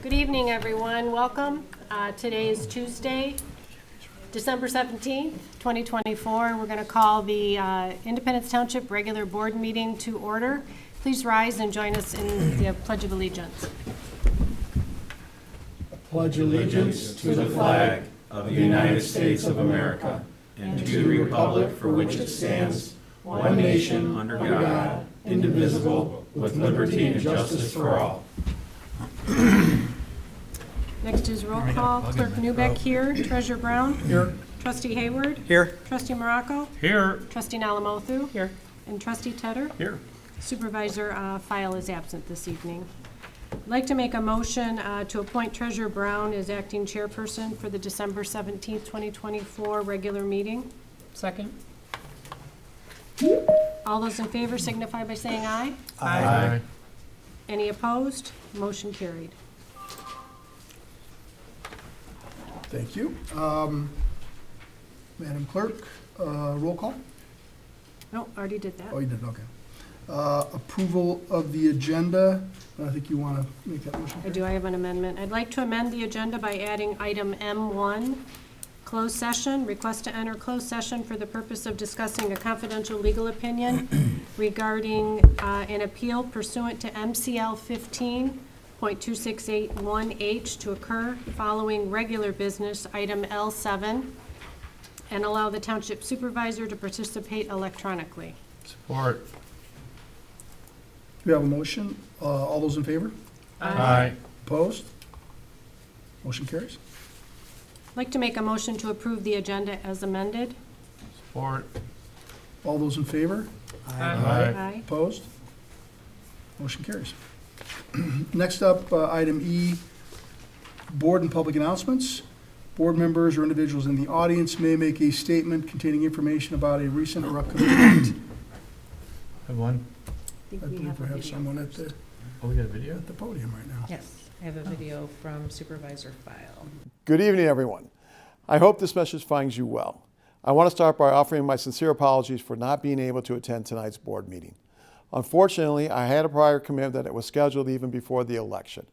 Good evening, everyone. Welcome. Today is Tuesday, December 17th, 2024. We're going to call the Independence Township regular board meeting to order. Please rise and join us in the Pledge of Allegiance. Pledge allegiance to the flag of the United States of America and to the republic for which it stands, one nation under God, indivisible, with liberty and justice for all. Next is roll call. Clerk Newbeck here. Treasurer Brown. Here. Trustee Hayward. Here. Trustee Morocco. Here. Trustee Nalamothu. Here. And Trustee Tedder. Here. Supervisor File is absent this evening. I'd like to make a motion to appoint Treasurer Brown as acting chairperson for the December 17th, 2024 regular meeting. Second. All those in favor signify by saying aye. Aye. Any opposed? Motion carried. Thank you. Madam Clerk, roll call? No, already did that. Oh, you did, okay. Approval of the agenda. I think you want to make that motion. I do. I have an amendment. I'd like to amend the agenda by adding item M1, closed session, request to enter closed session for the purpose of discussing a confidential legal opinion regarding an appeal pursuant to MCL 15.2681H to occur following regular business, item L7, and allow the township supervisor to participate electronically. Support. We have a motion. All those in favor? Aye. Opposed? Motion carries. I'd like to make a motion to approve the agenda as amended. Support. All those in favor? Aye. Opposed? Motion carries. Next up, item E, board and public announcements. Board members or individuals in the audience may make a statement containing information about a recent or upcoming event. Have one. I think I we believe have we a have video. someone at the We got a video? podium right now. Yes, I have a video from Supervisor File. Good evening, everyone. I hope this message finds you well. I want to start by offering my sincere apologies for not being able to attend tonight's board meeting. Unfortunately, I had a prior commitment that was scheduled even before the election.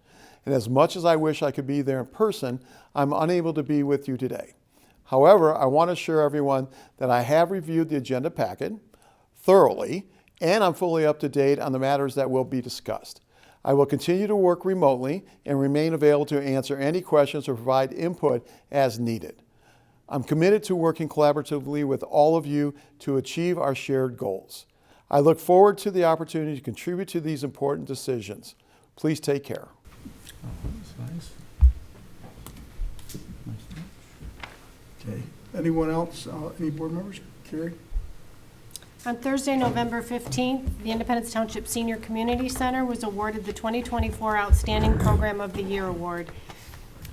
And as much as I wish I could be there in person, I'm unable to be with you today. However, I want to assure everyone that I have reviewed the agenda packet thoroughly, and I'm fully up to date on the matters that will be discussed. I will continue to work remotely and remain available to answer any questions or provide input as needed. I'm committed to working collaboratively with all of you to achieve our shared goals. I look forward to the opportunity to contribute to these important decisions. Please take care. That's nice. Okay. Anyone else? Any board members? Carrie? On Thursday, November 15th, the Independence Township Senior Community Center was awarded the 2024 Outstanding Program of the Year Award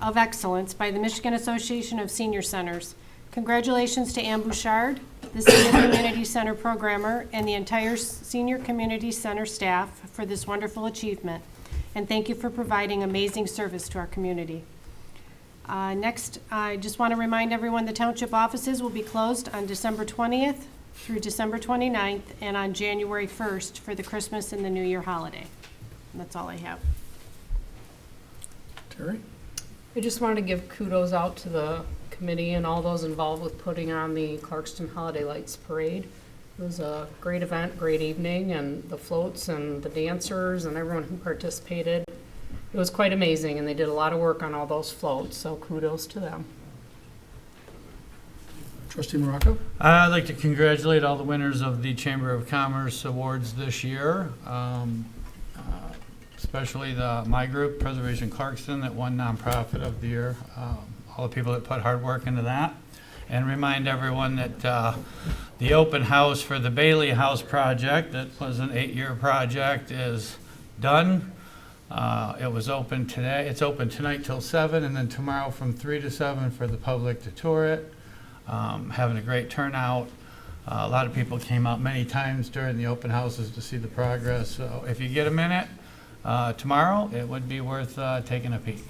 of Excellence by the Michigan Association of Senior Centers. Congratulations to Ann Bouchard, the Senior Community Center programmer, and the entire Senior Community Center staff for this wonderful achievement. And thank you for providing amazing service to our community. Next, I just want to remind everyone the township offices will be closed on December 20th through December 29th and on January 1st for the Christmas and the New Year holiday. And that's all I have. Terry? I just wanted to give kudos out to the committee and all those involved with putting on the Clarkston Holiday Lights Parade. It was a great event, great evening, and the floats and the dancers and everyone who participated. It was quite amazing, and they did a lot of work on all those floats, so kudos to them. Trustee Morocco? I'd like to congratulate all the winners of the Chamber of Commerce Awards this year, especially my group, Preservation Clarkston, that won Nonprofit of the Year. All the people that put hard work into that. And remind everyone that the open house for the Bailey House project, that was an 8-year project, is done. It was open today. It's open tonight till 7, and then tomorrow from 3 to 7 for the public to tour it. Having a great turnout. A lot of people came out many times during the open houses to see the progress. So if you get a minute tomorrow, it would be worth taking a peek.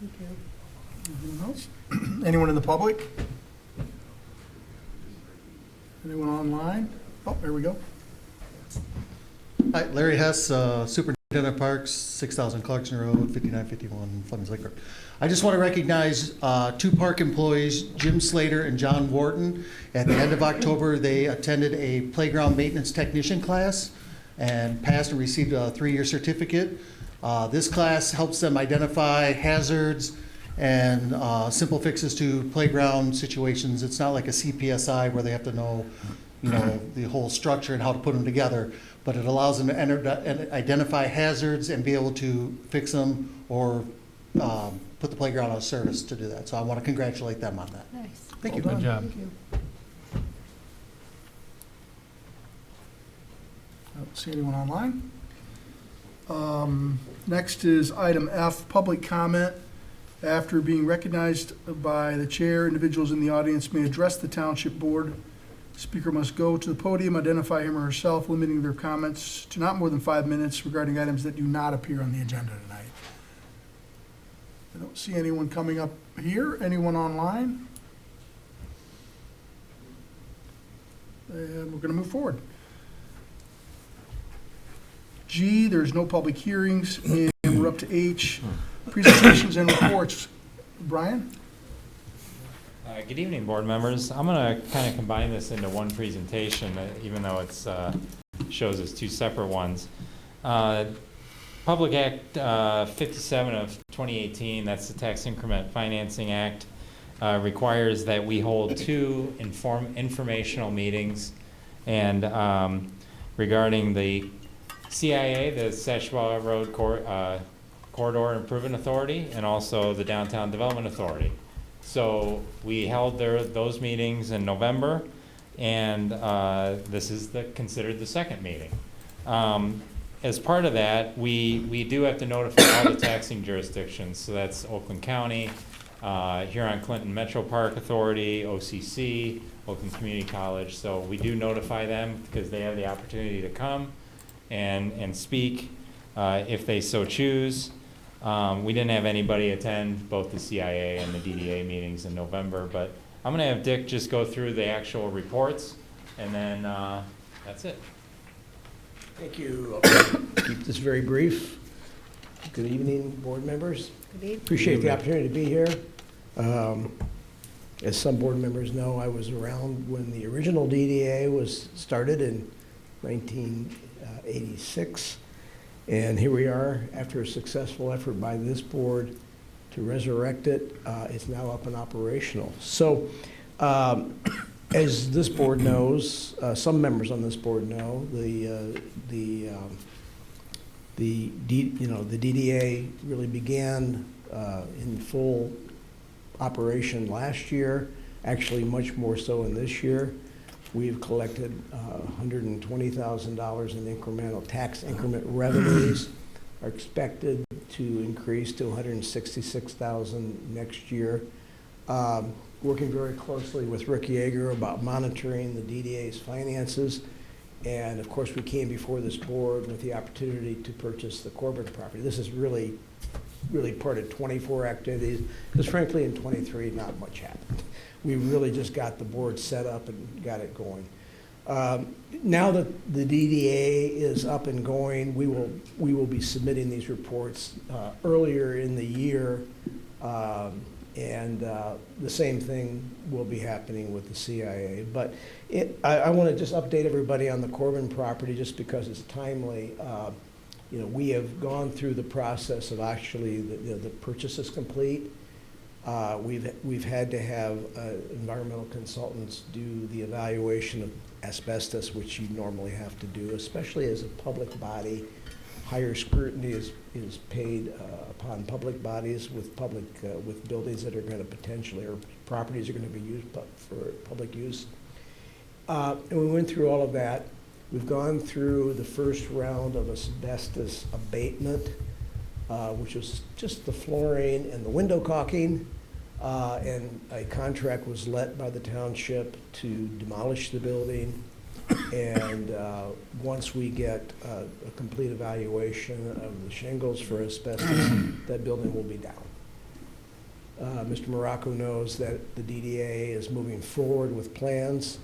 Thank you. Anyone else? Anyone in the public? Anyone online? Oh, there we go. Hi, Larry Hess, Superintendent Denver Parks, 6,000 Clarkson Road, 5951 Fleming's Lake Road. I just want to recognize two park employees, Jim Slater and John Wharton. At the end of October, they attended a playground maintenance technician class and passed and received a 3-year certificate. This class helps them identify hazards and simple fixes to playground situations. It's not like a CPSI where they have to know, the whole structure and how to put them together, but it allows them to identify hazards and be able to fix them or put the playground out of service to do that. So I want to congratulate them on that. Nice. Thank you. Good job. Thank you. I don't see anyone online. Next is item F, public comment. After being recognized by the chair, individuals in the audience may address the township board. Speaker must go to the podium, identify him or herself, limiting their comments to not more than 5 minutes regarding items that do not appear on the agenda tonight. I don't see anyone coming up here. Anyone online? And we're going to move forward. G, there's no public hearings, and we're up to H, presentations and reports. Brian? Good evening, board members. I'm going to kind of combine this into one presentation, even though it's shows as two separate ones. Public Act 57 of 2018, that's the Tax Increment Financing Act, requires that we hold 2 informational meetings and regarding the CIA, the Sashua Road Corridor Improvement Authority, and also the Downtown Development Authority. So we held those meetings in November, and this is considered the second meeting. As part of that, we do have to notify all the taxing jurisdictions. So that's Oakland County, Huron-Clinton Metro Park Authority, OCC, Oakland Community College. So we do notify them because they have the opportunity to come and speak if they so choose. We didn't have anybody attend both the CIA and the DDA meetings in November, but I'm going to have Dick just go through the actual reports, and then that's it. Thank you. I'll keep this very brief. Good evening, board members. Good evening. Appreciate the opportunity to be here. As some board members know, I was around when the original DDA was started in 1986. And here we are after a successful effort by this board to resurrect it. It's now up and operational. So as this board knows, some members on this board know, the DDA really began in full operation last year, actually much more so in this year. We've collected $120,000 in incremental tax increment revenues, are expected to increase to $166,000 next year. Working very closely with Rick Yeager about monitoring the DDA's finances. And of course, we came before this board with the opportunity to purchase the Corbin property. This is really part of 24 activities, because frankly, in 23, not much happened. We really just got the board set up and got it going. Now that the DDA is up and going, we will be submitting these reports earlier in the year, and the same thing will be happening with the CIA. But I want to just update everybody on the Corbin property just because it's timely. We have gone through the process of actually the purchase is complete. We've had to have environmental consultants do the evaluation of asbestos, which you normally have to do, especially as a public body. Higher scrutiny is paid upon public bodies with buildings that are going to potentially, or properties are going to be used for public use. And we went through all of that. We've gone through the first round of asbestos abatement, which was just the flooring and the window caulking, and a contract was let by the township to demolish the building. And once we get a complete evaluation of the shingles for asbestos, that building will be down. Mr. Morocco knows that the DDA is moving forward with plans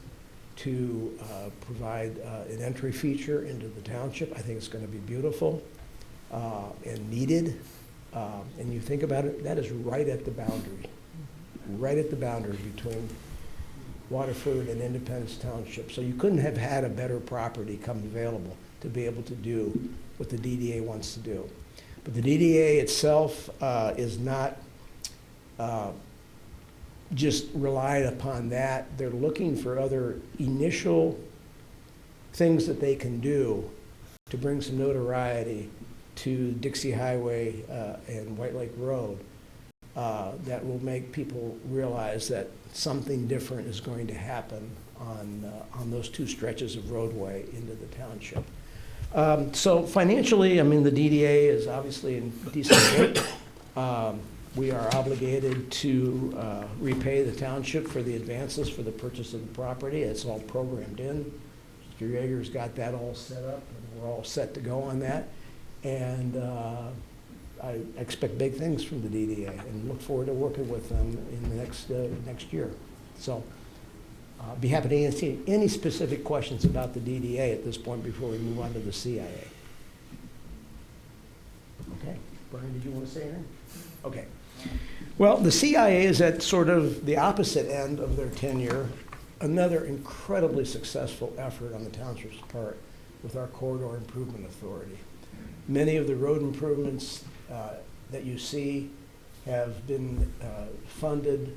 to provide an entry feature into the township. I think it's going to be beautiful. and needed. And you think about it, that is right at the boundary between Waterford and Independence Township. So you couldn't have had a better property come available to be able to do what the DDA wants to do. But the DDA itself is not just relied upon that. They're looking for other initial things that they can do to bring some notoriety to Dixie Highway and White Lake Road that will make people realize that something different is going to happen on those two stretches of roadway into the township. So financially, I mean, the DDA is obviously in decent shape. We are obligated to repay the township for the advances for the purchase of the property. It's all programmed in. Mr. Yeager's got that all set up, and we're all set to go on that. And I expect big things from the DDA and look forward to working with them in the next year. So I'd be happy to answer any specific questions about the DDA at this point before we move on to the CIA. Okay. Brian, did you want to say anything? Okay. Well, the CIA is at sort of the opposite end of their tenure. Another incredibly successful effort on the township's part with our Corridor Improvement Authority. Many of the road improvements that you see have been funded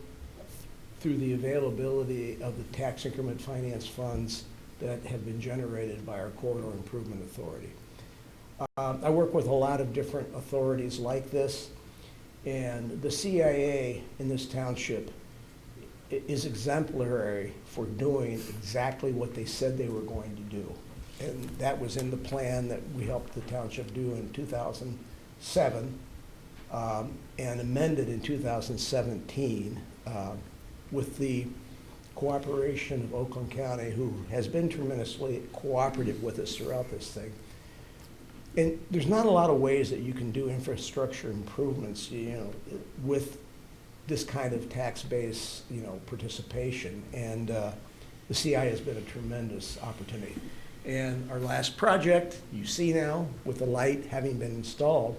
through the availability of the tax increment finance funds that have been generated by our Corridor Improvement Authority. I work with a lot of different authorities like this, and the CIA in this township is exemplary for doing exactly what they said they were going to do. And that was in the plan that we helped the township do in 2007 and amended in 2017 with the cooperation of Oakland County, who has been tremendously cooperative with us throughout this thing. And there's not a lot of ways that you can do infrastructure improvements, with this kind of tax base, participation. And the CI has been a tremendous opportunity. And our last project, you see now, with the light having been installed.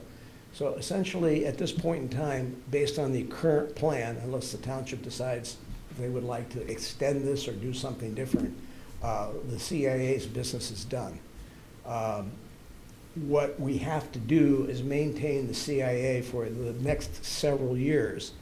So essentially, at this point in time, based on the current plan, unless the township decides if they would like to extend this or do something different, the CIA's business is done. What we have to do is maintain the CIA for the next several years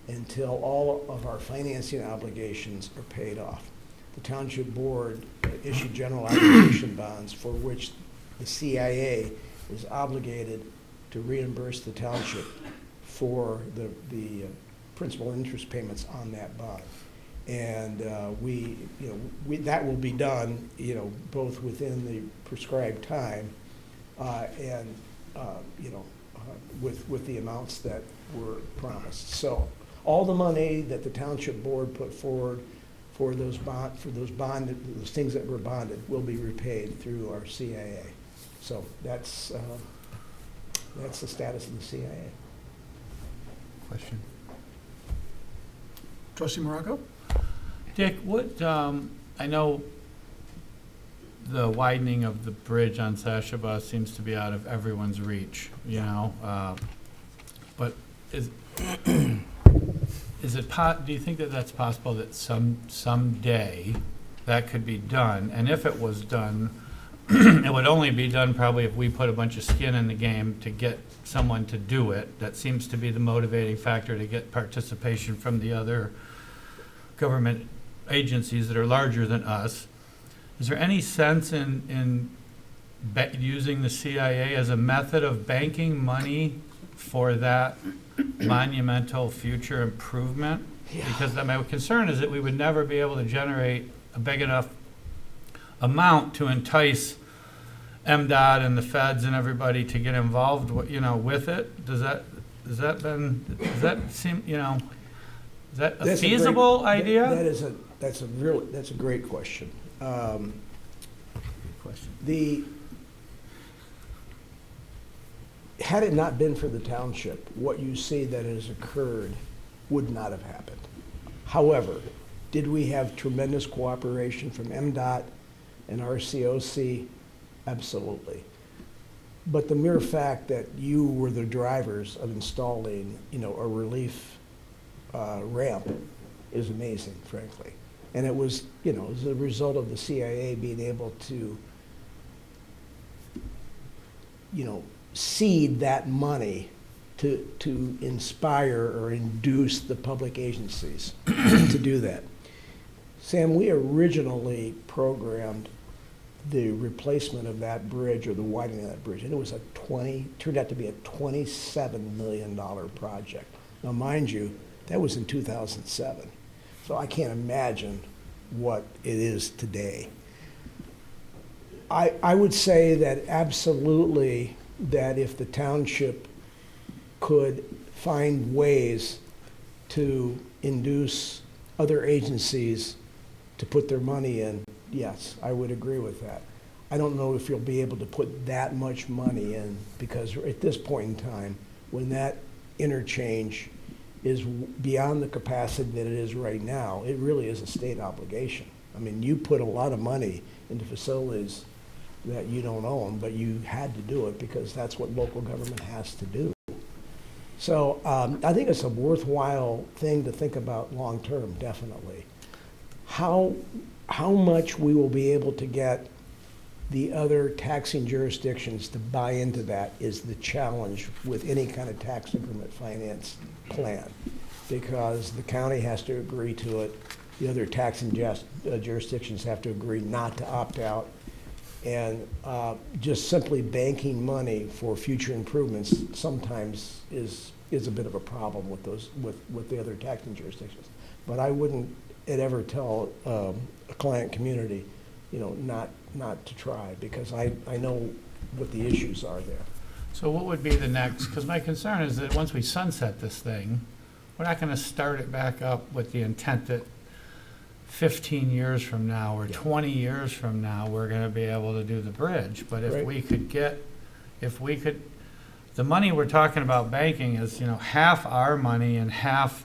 until all of our financing obligations are paid off. The Township Board issued general obligation bonds for which the CIA is obligated to reimburse the township for the principal and interest payments on that bond. And that will be done, both within the prescribed time and with the amounts that were promised. So all the money that the Township Board put forward for those things that were bonded will be repaid through our CIA. So that's the status of the CIA. Question. Trustee Morocco? Dick, what, I know the widening of the bridge on Sashaba seems to be out of everyone's reach, but is it do you think that that's possible that someday that could be done? And if it was done, it would only be done probably if we put a bunch of skin in the game to get someone to do it. That seems to be the motivating factor to get participation from the other government agencies that are larger than us. Is there any sense in using the CIA as a method of banking money for that monumental future improvement? Yeah. Because my concern is that we would never be able to generate a big enough amount to entice MDOT and the feds and everybody to get involved with it. Does that seem, is that a feasible idea? That's a great question. Had it not been for the township, what you see that has occurred would not have happened. However, did we have tremendous cooperation from MDOT and RCOC? Absolutely. But the mere fact that you were the drivers of installing, a relief ramp is amazing, frankly. And it was, as a result of the CIA being able to, seed that money to inspire or induce the public agencies to do that. Sam, we originally programmed the replacement of that bridge or the widening of that bridge, and it was turned out to be a $27 million project. Now, mind you, that was in 2007. So I can't imagine what it is today. I would say that absolutely that if the township could find ways to induce other agencies to put their money in, yes, I would agree with that. I don't know if you'll be able to put that much money in, because at this point in time, when that interchange is beyond the capacity that it is right now, it really is a state obligation. I mean, you put a lot of money into facilities that you don't own, but you had to do it because that's what local government has to do. So I think it's a worthwhile thing to think about long-term, definitely. How much we will be able to get the other taxing jurisdictions to buy into that is the challenge with any kind of tax increment finance plan, because the county has to agree to it, the other taxing jurisdictions have to agree not to opt out, and just simply banking money for future improvements sometimes is a bit of a problem with those with the other taxing jurisdictions. But I wouldn't ever tell a client community, not to try, because I know what the issues are there. So what would be the next, because my concern is that once we sunset this thing, we're not going to start it back up with the intent that 15 years from now or 20 years from now, we're going to be able to do the bridge. But if we could, the money we're talking about banking is, half our money and half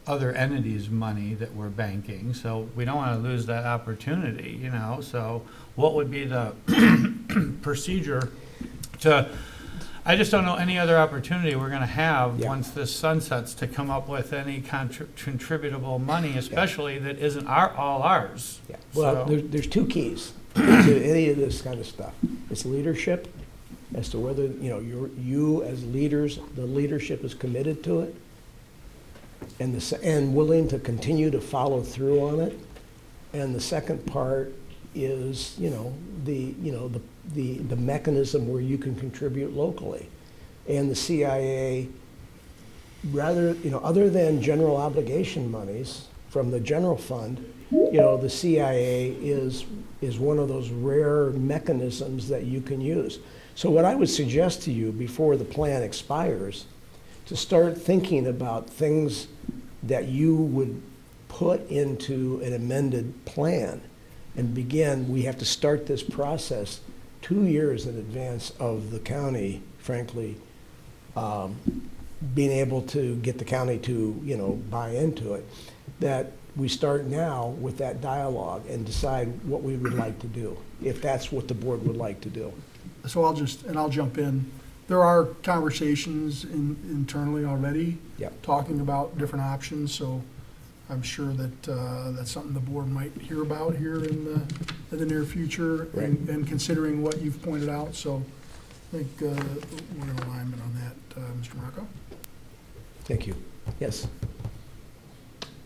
other entities' money that we're banking. So we don't want to lose that opportunity, So what would be the procedure to, I just don't know any other opportunity we're going to have once this sunsets to come up with any contributable money, especially that isn't all ours. Yeah. Well, there's two keys to any of this kind of stuff. It's leadership, as to whether you as leaders, the leadership is committed to it, and willing to continue to follow through on it. And the second part is the mechanism where you can contribute locally. And the CIA, other than general obligation monies from the general fund, the CIA is one of those rare mechanisms that you can use. So what I would suggest to you before the plan expires, to start thinking about things that you would put into an amended plan and begin. We have to start this process 2 years in advance of the county, frankly, being able to get the county to, buy into it. That we start now with that dialogue and decide what we would like to do, if that's what the board would like to do. So I'll jump in. There are conversations internally already talking about different options, so I'm sure that that's something the board might hear about here in the near future, and considering what you've pointed out. So I think we're in alignment on that, Mr. Marco. Thank you. Yes.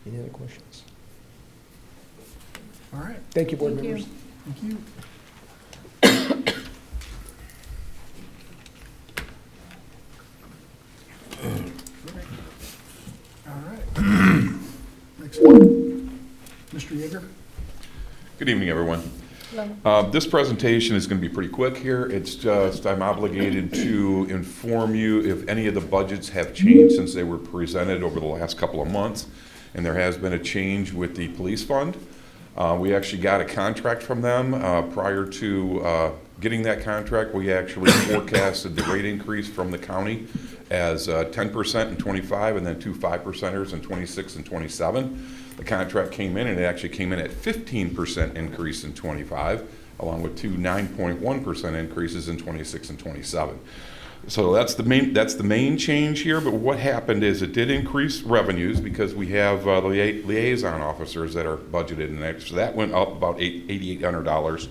Any other questions? All right. Thank you, board Thank you. members. Thank you. All right. Next up, Mr. Yeager. Good evening, everyone. This presentation is going to be pretty quick here. It's just, I'm obligated to inform you if any of the budgets have changed since they were presented over the last couple of months, and there has been a change with the police fund. We actually got a contract from them. Prior to getting that contract, we actually forecasted the rate increase from the county as 10% in 25 and then 2 5%ers in 26 and 27. The contract came in, and it actually came in at 15% increase in 25 along with two 9.1% increases in 26 and 27. So that's the main change here, but what happened is it did increase revenues because we have liaison officers that are budgeted in there, so that went up about $8,800.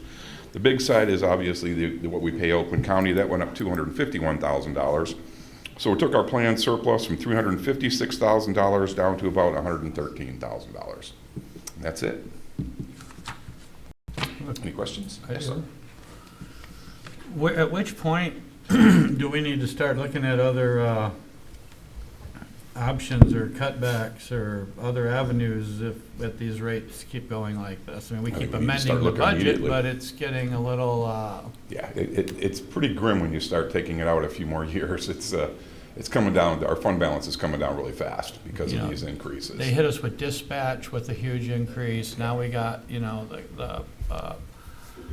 The big side is obviously what we pay Oakland County, that went up $251,000. So we took our planned surplus from $356,000 down to about $113,000. And that's it. Any questions? I Yes, sir. do. At which point do we need to start looking at other options or cutbacks or other avenues if these rates keep going like this? I mean, we keep we need to start amending the looking budget, immediately. but it's getting a little, Yeah, it's pretty grim when you start taking it out a few more years. It's coming down, our fund balance is coming down really fast because Yeah. of these increases. they hit us with dispatch with a huge increase. Now we got, the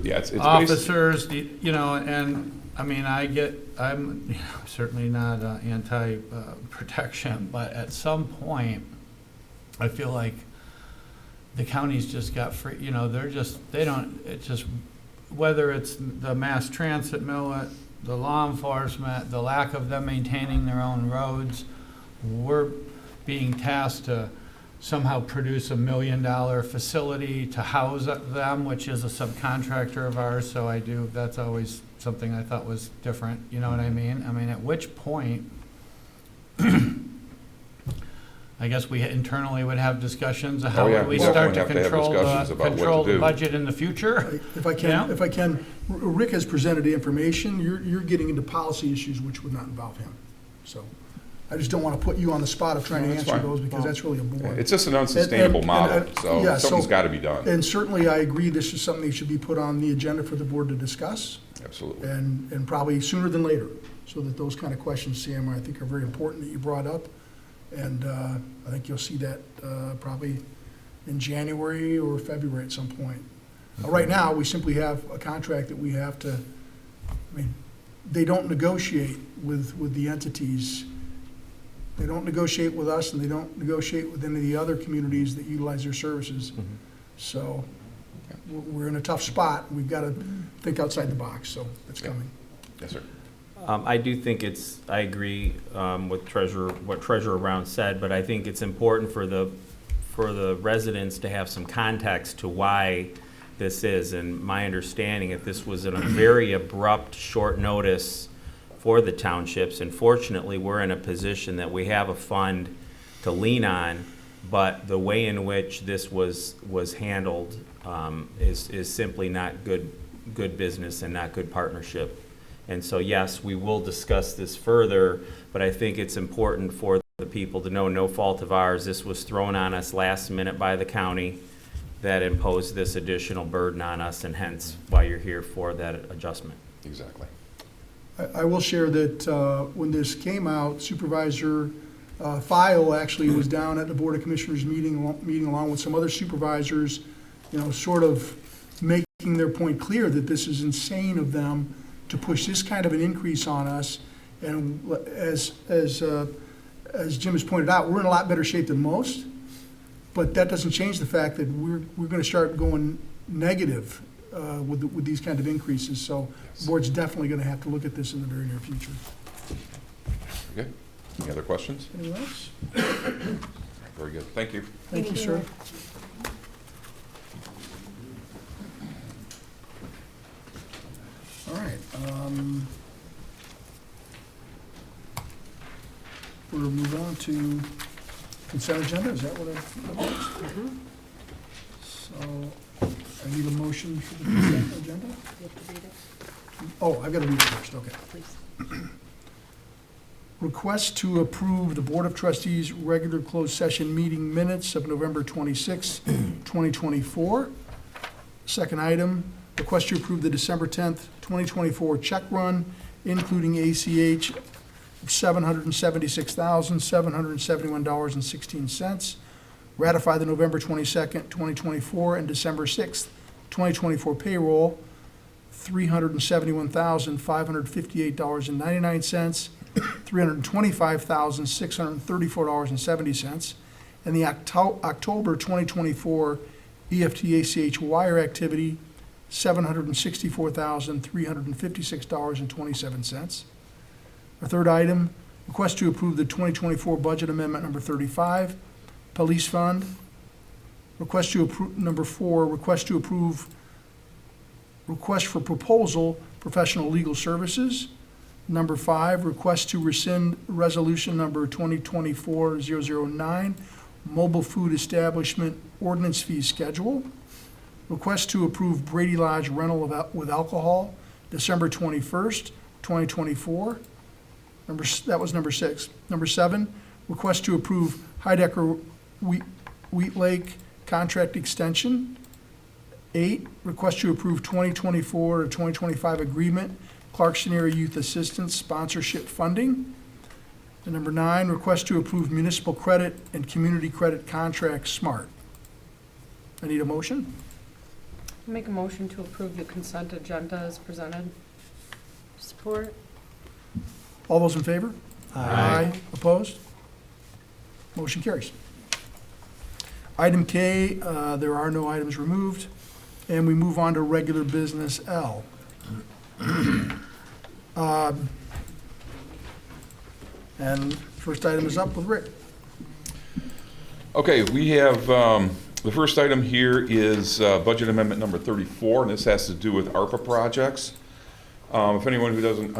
Yeah, it's based, officers, and I mean, I'm certainly not anti-protection, but at some point, I feel like the county's just got free, whether it's the mass transit millet, the law enforcement, the lack of them maintaining their own roads, we're being tasked to somehow produce $1 million facility to house them, which is a subcontractor of ours, so that's always something I thought was different, you know what I mean? I mean, at which point, I guess we internally would have discussions of how Oh, yeah, would we we start definitely to have to have discussions about what to control the do. budget in the future. If I can, Rick has presented the information, you're getting into policy issues which would not involve him. So I just don't want to put you on the spot of trying to No, that's answer fine. those because that's really a board. it's just an unsustainable model, so yeah, something's got to be done. And certainly I agree this is something that should be put on the agenda for the board to discuss Absolutely. and probably sooner than later. So that those kind of questions, Sam, I think are very important that you brought up. And I think you'll see that probably in January or February at some point. Right now, we simply have a contract that we have to, I mean, they don't negotiate with the entities. They don't negotiate with us, and they don't negotiate with any of the other communities that utilize their services. So we're in a tough spot. We've got to think outside the box, so it's coming. Yes, sir. I do think I agree with what Treasurer Brown said, but I think it's important for the residents to have some context to why this is. And my understanding, if this was in a very abrupt, short notice for the townships, and fortunately, we're in a position that we have a fund to lean on, but the way in which this was handled is simply not good business and not good partnership. And so, yes, we will discuss this further, but I think it's important for the people to know, no fault of ours, this was thrown on us last minute by the county that imposed this additional burden on us, and hence why you're here for that adjustment. Exactly. I will share that when this came out, Supervisor File actually was down at the Board of Commissioners meeting along with some other supervisors, sort of making their point clear that this is insane of them to push this kind of an increase on us. And as Jim has pointed out, we're in a lot better shape than most, but that doesn't change the fact that we're going to start going negative with these kind of increases. So the board's definitely going to have to look at this in the very near future. Okay. Any other questions? Anyone else? Very good. Thank you. Thank you, sir. All right. We'll move on to consent agenda. Is that what it is? So I need a motion for the consent agenda. Oh, I've got to read it first. Okay. Please. Request to approve the Board of Trustees regular closed session meeting minutes of November 26, 2024. Second item, request to approve the December 10th, 2024 check run, including ACH of $776,771.16. Ratify the November 22nd, 2024 and December 6th, 2024 payroll, $371,558.99. $325,634.70, and the October 2024 EFT ACH wire activity, $764,356.27. Our third item, request to approve the 2024 budget amendment number 35, Police Fund. Request to approve, number 4, request to approve request for proposal, professional legal services. Number 5, request to rescind resolution number 2024-009, mobile food establishment ordinance fee schedule. Request to approve Brady Lodge rental with alcohol, December 21st, 2024. That was number 6. Number 7, request to approve Heidecker Wheat Lake contract extension. 8, request to approve 2024 to 2025 agreement, Clarkson Area Youth Assistance Sponsorship Funding. And number 9, request to approve municipal credit and community credit contract SMART. I need a motion. Make a motion to approve the consent agenda as presented. Support. All those in favor? Aye. Opposed? Motion carries. Item K, there are no items removed. And we move on to regular business L. And first item is up with Rick. Okay, we have, the first item here is budget amendment number 34, and this has to do with ARPA projects. If anyone who doesn't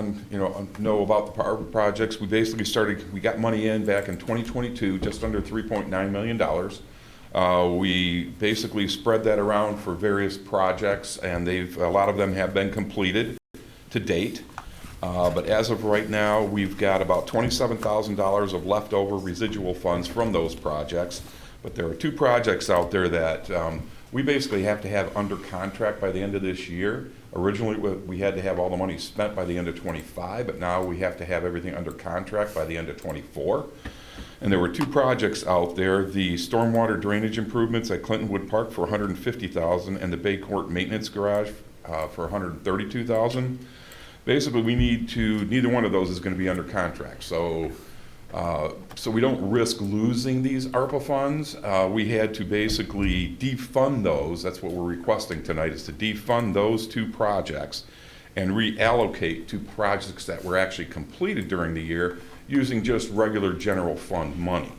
know about the ARPA projects, we basically we got money in back in 2022, just under $3.9 million. We basically spread that around for various projects, and a lot of them have been completed to date. But as of right now, we've got about $27,000 of leftover residual funds from those projects. But there are 2 projects out there that we basically have to have under contract by the end of this year. Originally, we had to have all the money spent by the end of '25, but now we have to have everything under contract by the end of '24. And there were 2 projects out there, the stormwater drainage improvements at Clintonwood Park for $150,000 and the Bay Court Maintenance Garage for $132,000. Basically, neither one of those is going to be under contract. So we don't risk losing these ARPA funds. We had to basically defund those. That's what we're requesting tonight, is to defund those 2 projects and reallocate to projects that were actually completed during the year using just regular general fund money.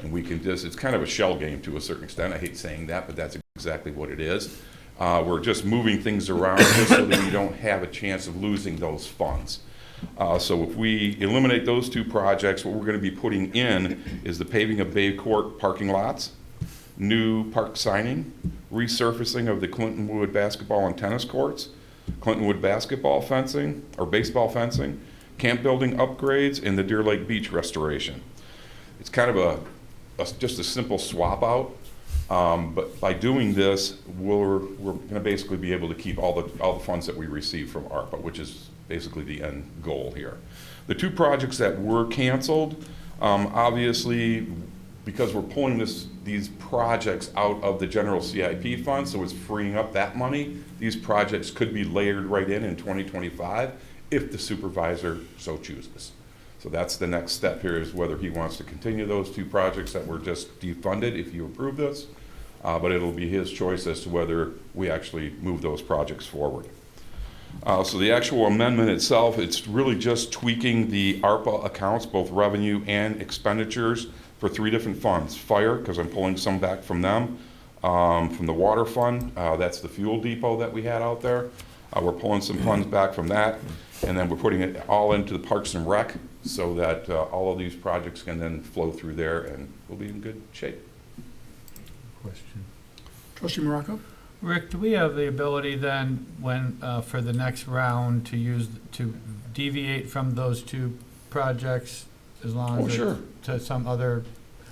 And we can it's kind of a shell game to a certain extent. I hate saying that, but that's exactly what it is. We're just moving things around just so that we don't have a chance of losing those funds. So if we eliminate those 2 projects, what we're going to be putting in is the paving of Bay Court parking lots, new park signing, resurfacing of the Clintonwood basketball and tennis courts, Clintonwood basketball fencing, or baseball fencing, camp building upgrades, and the Deer Lake Beach restoration. It's kind of just a simple swap out, but by doing this, we're going to basically be able to keep all the funds that we receive from ARPA, which is basically the end goal here. The 2 projects that were canceled, obviously, because we're pulling these projects out of the general CIP fund, so it's freeing up that money, these projects could be layered right in 2025 if the supervisor so chooses. So that's the next step here, is whether he wants to continue those 2 projects that were just defunded if you approve this, but it'll be his choice as to whether we actually move those projects forward. So the actual amendment itself, it's really just tweaking the ARPA accounts, both revenue and expenditures, for 3 different funds. Fire, because I'm pulling some back from them. From the water fund, that's the fuel depot that we had out there. We're pulling some funds back from that, and then we're putting it all into the Parks and Rec so that all of these projects can then flow through there, and we'll be in good shape. Question. Trustee Morocco? Rick, do we have the ability then, when, for the next round, to deviate from those 2 projects as long as sure. to some other?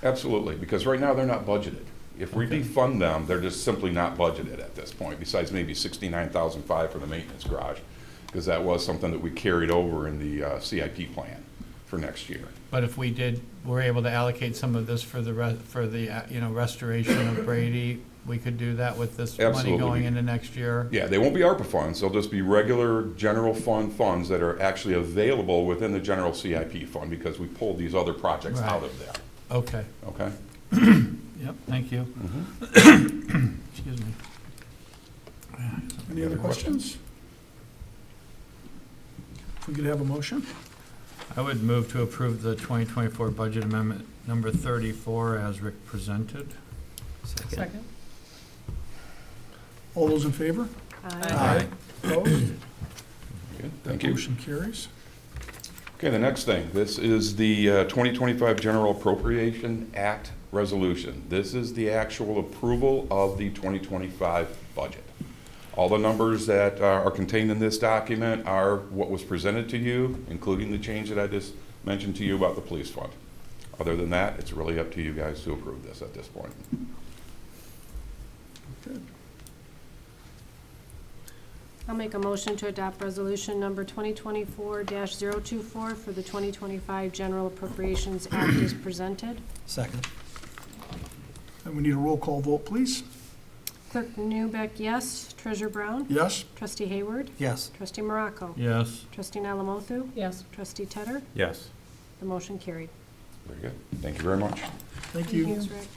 Absolutely, because right now they're not budgeted. If we Okay. defund them, they're just simply not budgeted at this point, besides maybe $69,500 for the maintenance garage, because that was something that we carried over in the CIP plan for next year. But if we're able to allocate some of this for the restoration of Brady, we could do that with this money Absolutely. going into next year? Yeah, they won't be ARPA funds, they'll just be regular general fund funds that are actually available within the general CIP fund, because we pulled these other projects Right. out of there, Okay, okay? yep, thank you. Mhm. Excuse me. Any other questions? If we could have a motion? I would move to approve the 2024 budget amendment number 34 as Rick presented. Second. All those in favor? Aye. Opposed? Good, thank you. Motion carries. Okay, the next thing, this is the 2025 General Appropriation Act resolution. This is the actual approval of the 2025 budget. All the numbers that are contained in this document are what was presented to you, including the change that I just mentioned to you about the police fund. Other than that, it's really up to you guys to approve this at this point. Good. I'll make a motion to adopt resolution number 2024-024 for the 2025 General Appropriations Act as presented. Second. And we need a roll call vote, please. Clerk Newbeck, yes. Treasurer Brown? Yes? Trustee Hayward? Yes. Trustee Morocco? Yes. Trustee Alamothu? Yes. Trustee Tedder? Yes. The motion carried. Very good. Thank you very much. Thank you. Thanks, Rick.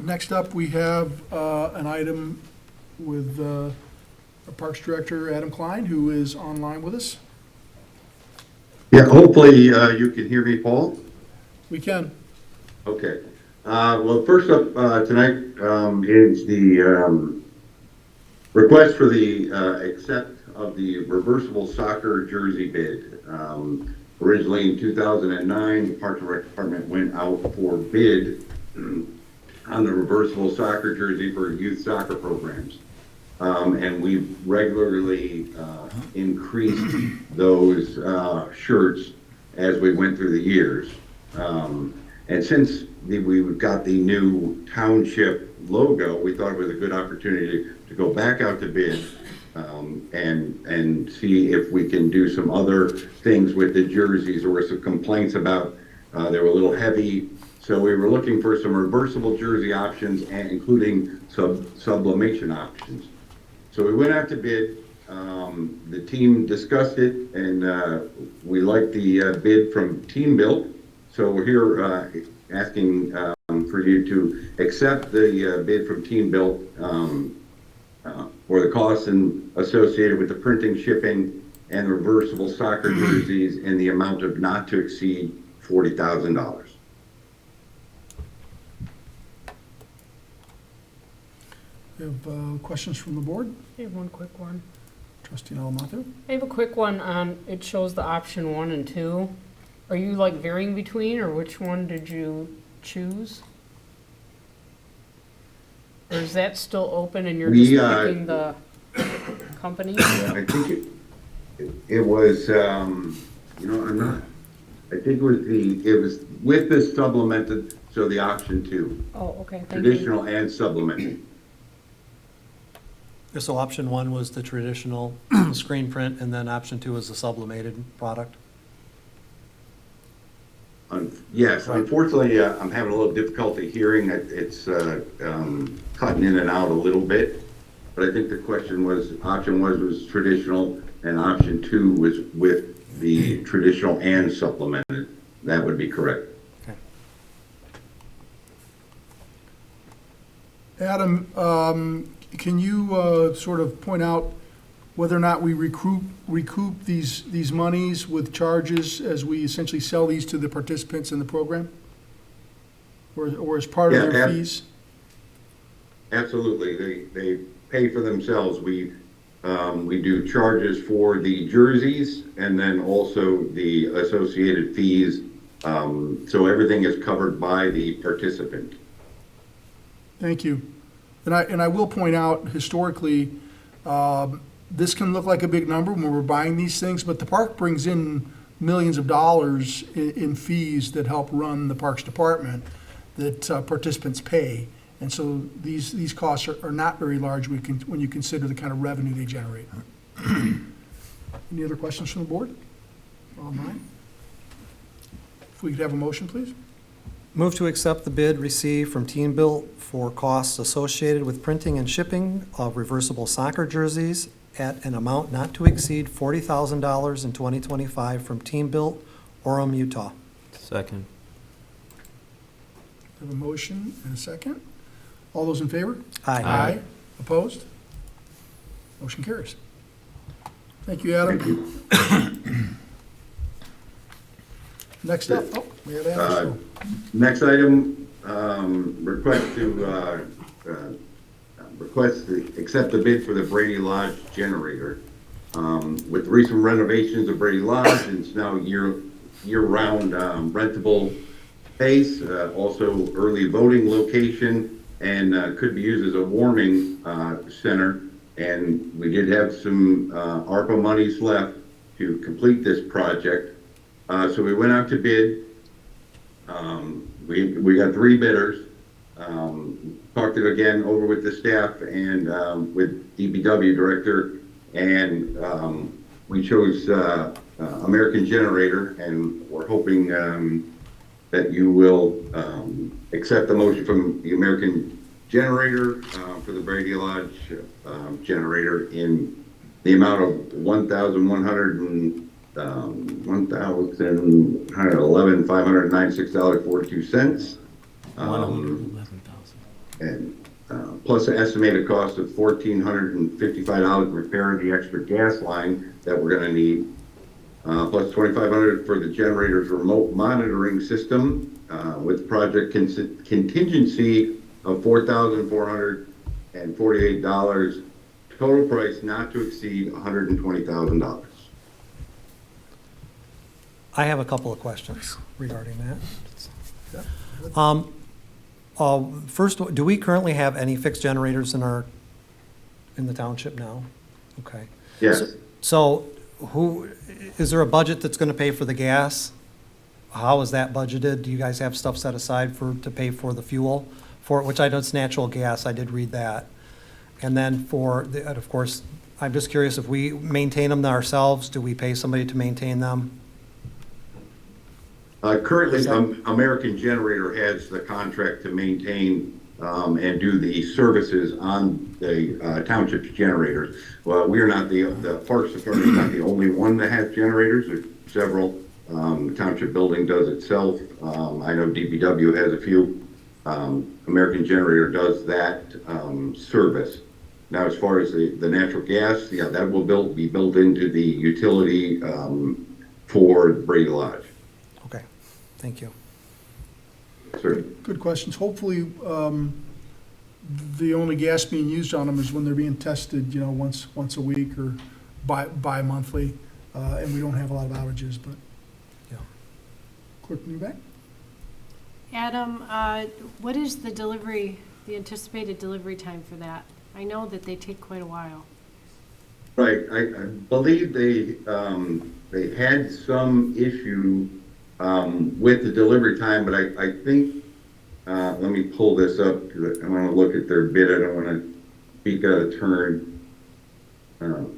Next up, we have an item with our Parks Director, Adam Klein, who is online with us. Yeah, hopefully you can hear me, Paul. We can. Okay. Well, first up tonight is the request for the accept of the reversible soccer jersey bid. Originally in 2009, the Parks and Rec Department went out for bid on the reversible soccer jersey for youth soccer programs. And we've regularly increased those shirts as we went through the years. And since we've got the new township logo, we thought it was a good opportunity to go back out to bid and see if we can do some other things with the jerseys. There were some complaints about they were a little heavy. So we were looking for some reversible jersey options and including sublimation options. So we went out to bid. The team discussed it, and we liked the bid from Team Built. So we're here asking for you to accept the bid from Team Built for the costs associated with the printing, shipping, and reversible soccer jerseys in the amount of not to exceed $40,000. We have questions from the board. I have one quick one. Trustee Alamothu? I have a quick one on, it shows the option 1 and 2. Are you like varying between, or which one did you choose? Or is that still open and you're just picking the company? I think it was, I'm not, I think it was with the supplemented, so the option 2. Oh, okay, thank you. Traditional and supplemented. So option 1 was the traditional screen print, and then option 2 was the sublimated product? Yes, unfortunately, I'm having a little difficulty hearing. It's cutting in and out a little bit. But I think the question was, option 1 was traditional, and option 2 was with the traditional and supplemented. That would be correct. Okay. Adam, can you sort of point out whether or not we recoup these monies with charges as we essentially sell these to the participants in the program? Or as part of their fees? Absolutely. They pay for themselves. We do charges for the jerseys and then also the associated fees. So everything is covered by the participant. Thank you. And I will point out, historically, this can look like a big number when we're buying these things, but the park brings in millions of dollars in fees that help run the Parks Department that participants pay. And so these costs are not very large when you consider the kind of revenue they generate. Any other questions from the board? Online? If we could have a motion, please? Move to accept the bid received from Team Built for costs associated with printing and shipping of reversible soccer jerseys at an amount not to exceed $40,000 in 2025 from Team Built, Orem, Utah. Second. Have a motion and a second. All those in favor? Aye. Opposed? Motion carries. Thank you, Adam. Thank you. Next up, we have Adam. Next item, request to accept the bid for the Brady Lodge generator. With recent renovations of Brady Lodge, it's now year-round rentable space, also early voting location, and could be used as a warming center. And we did have some ARPA monies left to complete this project. So we went out to bid. We got 3 bidders. Talked it again over with the staff and with DPW director, and we chose American Generator, and we're hoping that you will accept the motion from the American Generator for the Brady Lodge generator in the amount of $1,596.42. And plus an estimated cost of $1,455 to repair the extra gas line that we're going to need, plus $2,500 for the generator's remote monitoring system, with project contingency of $4,448. Total price not to exceed $120,000. I have a couple of questions regarding that. First, do we currently have any fixed generators in the township now? Okay. Yes. So is there a budget that's going to pay for the gas? How is that budgeted? Do you guys have stuff set aside to pay for the fuel for it, which I know it's natural gas. I did read that. And then of course, I'm just curious, if we maintain them ourselves, do we pay somebody to maintain them? Currently, American Generator has the contract to maintain and do the services on the township's generators. Well, we are not the Parks Authority is not the only one that has generators. There's several. The township building does itself. I know DPW has a few. American Generator does that service. Now, as far as the natural gas, yeah, that will be built into the utility for Brady Lodge. Okay, thank you. Sure. Good questions. Hopefully, the only gas being used on them is when they're being tested, once a week or bi-monthly, and we don't have a lot of outages, but, yeah. Clerk, you back? Adam, what is the anticipated delivery time for that? I know that they take quite a while. Right. I believe they had some issue with the delivery time, but I think, let me pull this up because I want to look at their bid. I don't want to speak out of turn. Of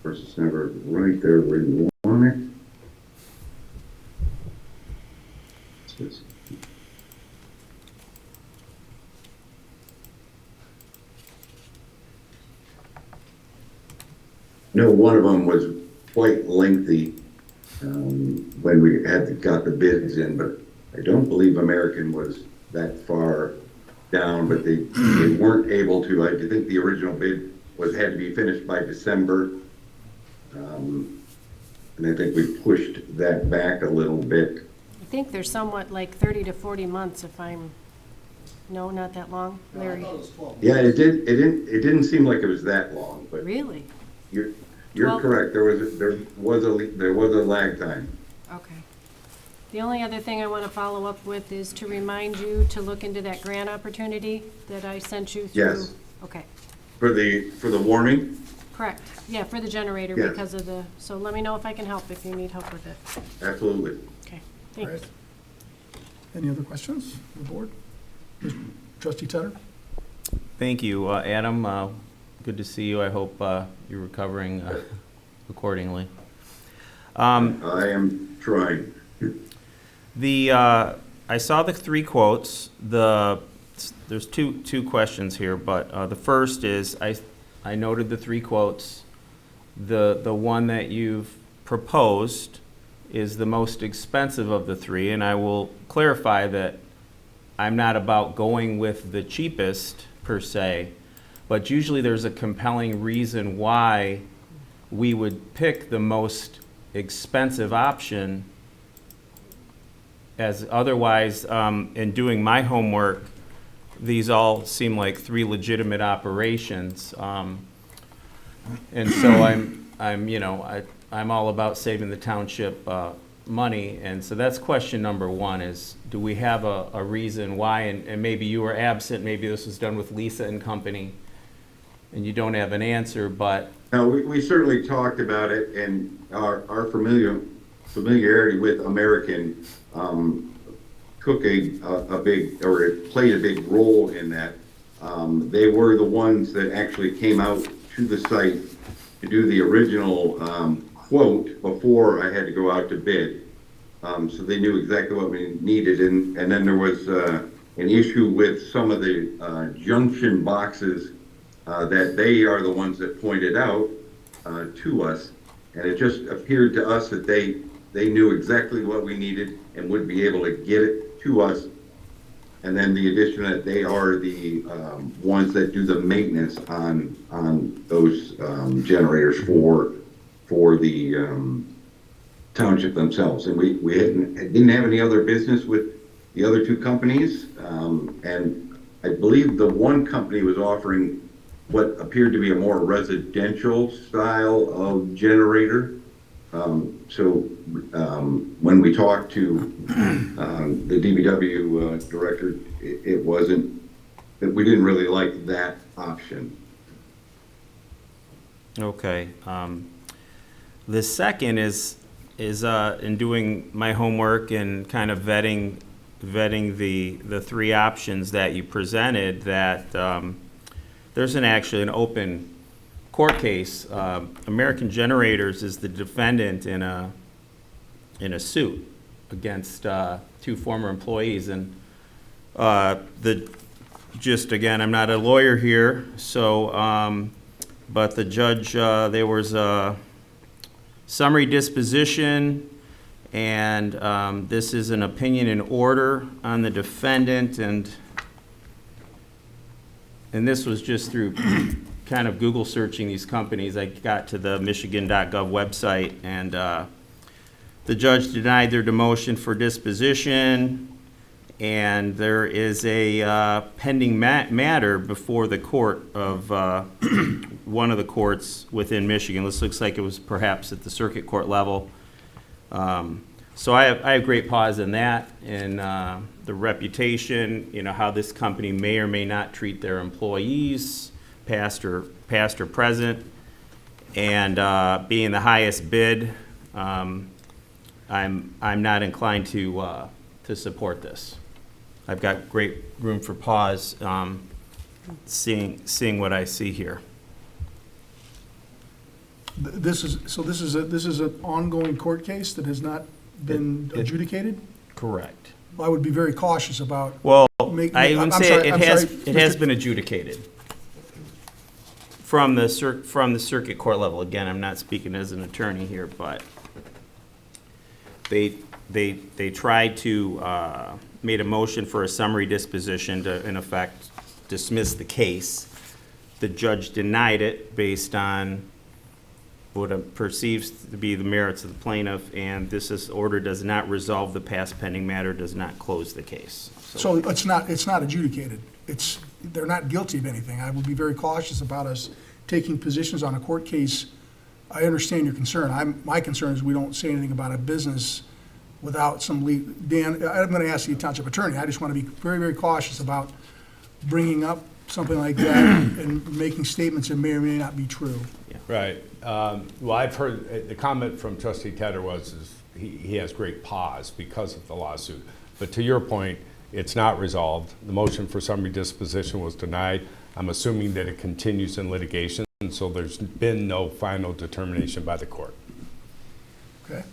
course, it's never right there where you want it. No, one of them was quite lengthy when we got the bids in, but I don't believe American was that far down, but they weren't able to. I think the original bid had to be finished by December, and I think we pushed that back a little bit. I think they're somewhat like 30 to 40 months no, not that long, Larry. Yeah, it didn't seem like it was that long, but Really? You're 12? correct. There was a lag time. Okay. The only other thing I want to follow up with is to remind you to look into that grant opportunity that I sent you through. Yes. Okay, For the warming? correct. Yeah, for the generator Yes. because of so let me know if I can help, if you need help with it. Absolutely. Okay, All thanks. right. Any other questions from the board? Trustee Tedder? Thank you, Adam. Good to see you. I hope you're recovering accordingly. I am trying. I saw the 3 quotes. There's two questions here, but the first is I noted the 3 quotes. The one that you've proposed is the most expensive of the 3, and I will clarify that I'm not about going with the cheapest per se, but usually there's a compelling reason why we would pick the most expensive option, as otherwise, in doing my homework, these all seem like 3 legitimate operations. And so I'm all about saving the township money. And so that's question number 1 is, do we have a reason why? And maybe you were absent, maybe this was done with Lisa and company, and you don't have an answer, but. No, we certainly talked about it, and our familiarity with American took a big, or it played a big role in that. They were the ones that actually came out to the site to do the original quote before I had to go out to bid. So they knew exactly what we needed, and then there was an issue with some of the junction boxes that they are the ones that pointed out to us, and it just appeared to us that they knew exactly what we needed and would be able to get it to us. And then the addition that they are the ones that do the maintenance on those generators for the township themselves. And we didn't have any other business with the other 2 companies, and I believe the one company was offering what appeared to be a more residential style of generator. So when we talked to the DBW director, it wasn't, that we didn't really like that option. Okay. The second is in doing my homework and kind of vetting the 3 options that you presented, that there's actually an open court case. American Generators is the defendant in a suit against 2 former employees, and again, I'm not a lawyer here, so but the judge, there was a summary disposition, and this is an opinion in order on the defendant, and this was just through kind of Google searching these companies. I got to the michigan.gov website, and the judge denied their demotion for disposition, and there is a pending matter before the court of one of the courts within Michigan. This looks like it was perhaps at the circuit court level. So I have great pause in that, and the reputation, how this company may or may not treat their employees, past or present, and being the highest bid, I'm not inclined to support this. I've got great room for pause, seeing what I see here. This is an ongoing court case that has not been adjudicated? Correct. I would be very cautious about. Well, I would say it has been adjudicated from the circuit court level. Again, I'm not speaking as an attorney here, but they tried to made a motion for a summary disposition to, in effect, dismiss the case. The judge denied it based on what perceives to be the merits of the plaintiff, and this order does not resolve the past pending matter, does not close the case. So it's not adjudicated. They're not guilty of anything. I would be very cautious about us taking positions on a court case. I understand your concern. My concern is we don't say anything about a business without some lead. Dan, I'm going to ask the township attorney. I just want to be very, very cautious about bringing up something like that and making statements that may or may not be true. Yeah. Right. Well, I've heard, the comment from Trustee Tedder is he has great pause because of the lawsuit. But to your point, it's not resolved. The motion for summary disposition was denied. I'm assuming that it continues in litigation, so there's been no final determination by the court. Okay.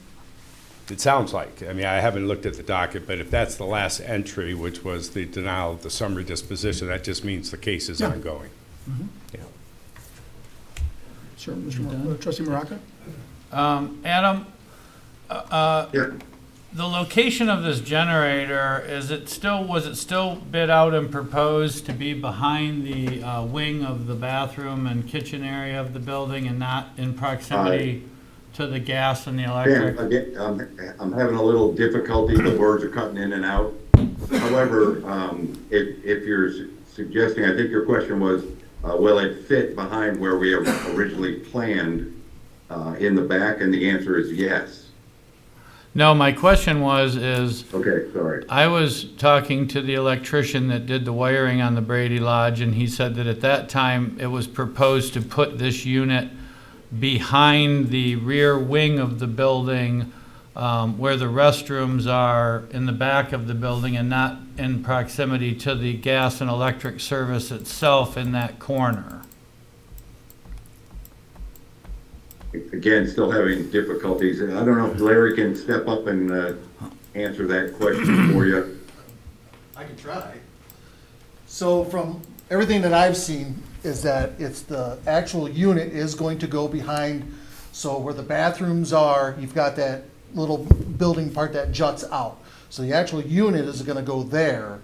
It sounds like. I mean, I haven't looked at the docket, but if that's the last entry, which was the denial of the summary disposition, that just means the case is ongoing. Mm-hmm. Yeah. Sure, Trustee Maraca? Adam, Yeah. the location of this generator, was it still bid out and proposed to be behind the wing of the bathroom and kitchen area of the building and not in proximity to the gas and the electric? Dan, again, I'm having a little difficulty, the words are cutting in and out. However, if you're suggesting, I think your question was, will it fit behind where we have originally planned in the back, and the answer is yes. No, my question is, Okay, sorry. I was talking to the electrician that did the wiring on the Brady Lodge, and he said that at that time, it was proposed to put this unit behind the rear wing of the building, where the restrooms are in the back of the building and not in proximity to the gas and electric service itself in that corner. Again, still having difficulties. I don't know if Larry can step up and answer that question for you. I can try. So from everything that I've seen is that it's the actual unit is going to go behind, so where the bathrooms are, you've got that little building part that juts out. So the actual unit is gonna go there,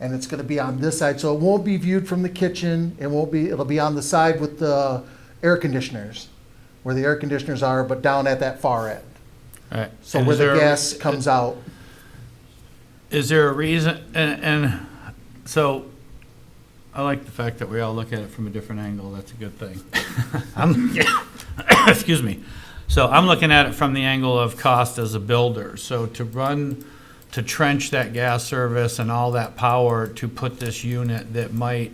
and it's gonna be on this side, so it won't be viewed from the kitchen, it'll be on the side with the air conditioners, where the air conditioners are, but down at that far end. Right. So where the gas comes out. Is there a reason, and so, I like the fact that we all look at it from a different angle, that's a good thing. Excuse me. So I'm looking at it from the angle of cost as a builder. So to trench that gas service and all that power to put this unit that might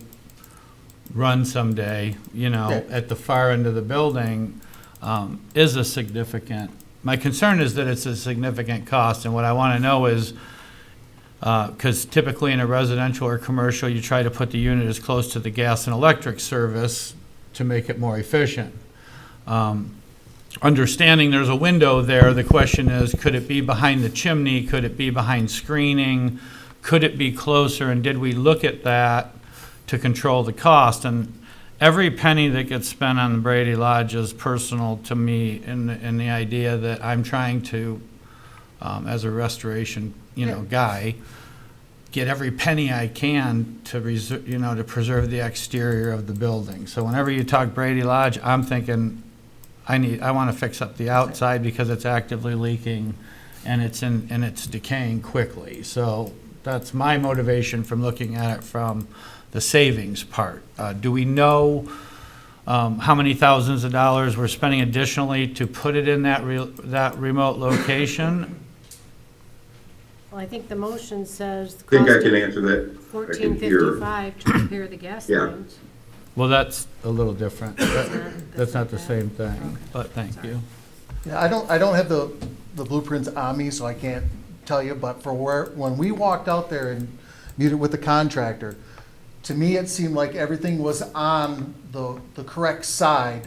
run someday, at the far end of the building, is a significant, my concern is that it's a significant cost, and what I want to know is, because typically in a residential or commercial, you try to put the unit as close to the gas and electric service to make it more efficient. Understanding there's a window there, the question is, could it be behind the chimney? Could it be behind screening? Could it be closer? And did we look at that to control the cost? And every penny that gets spent on the Brady Lodge is personal to me in the idea that I'm trying to, as a restoration, guy, get every penny I can to to preserve the exterior of the building. So whenever you talk Brady Lodge, I'm thinking I want to fix up the outside because it's actively leaking and it's decaying quickly. So that's my motivation from looking at it from the savings part. Do we know how many thousands of dollars we're spending additionally to put it in that remote location? Well, I think the motion says. I think I can answer that. $14.55 to repair the gas Yeah. lines. Well, that's a little different. That's not the same thing, but thank you. Yeah, I don't have the blueprints on me, so I can't tell you, but when we walked out there and meted with the contractor, to me, it seemed like everything was on the correct side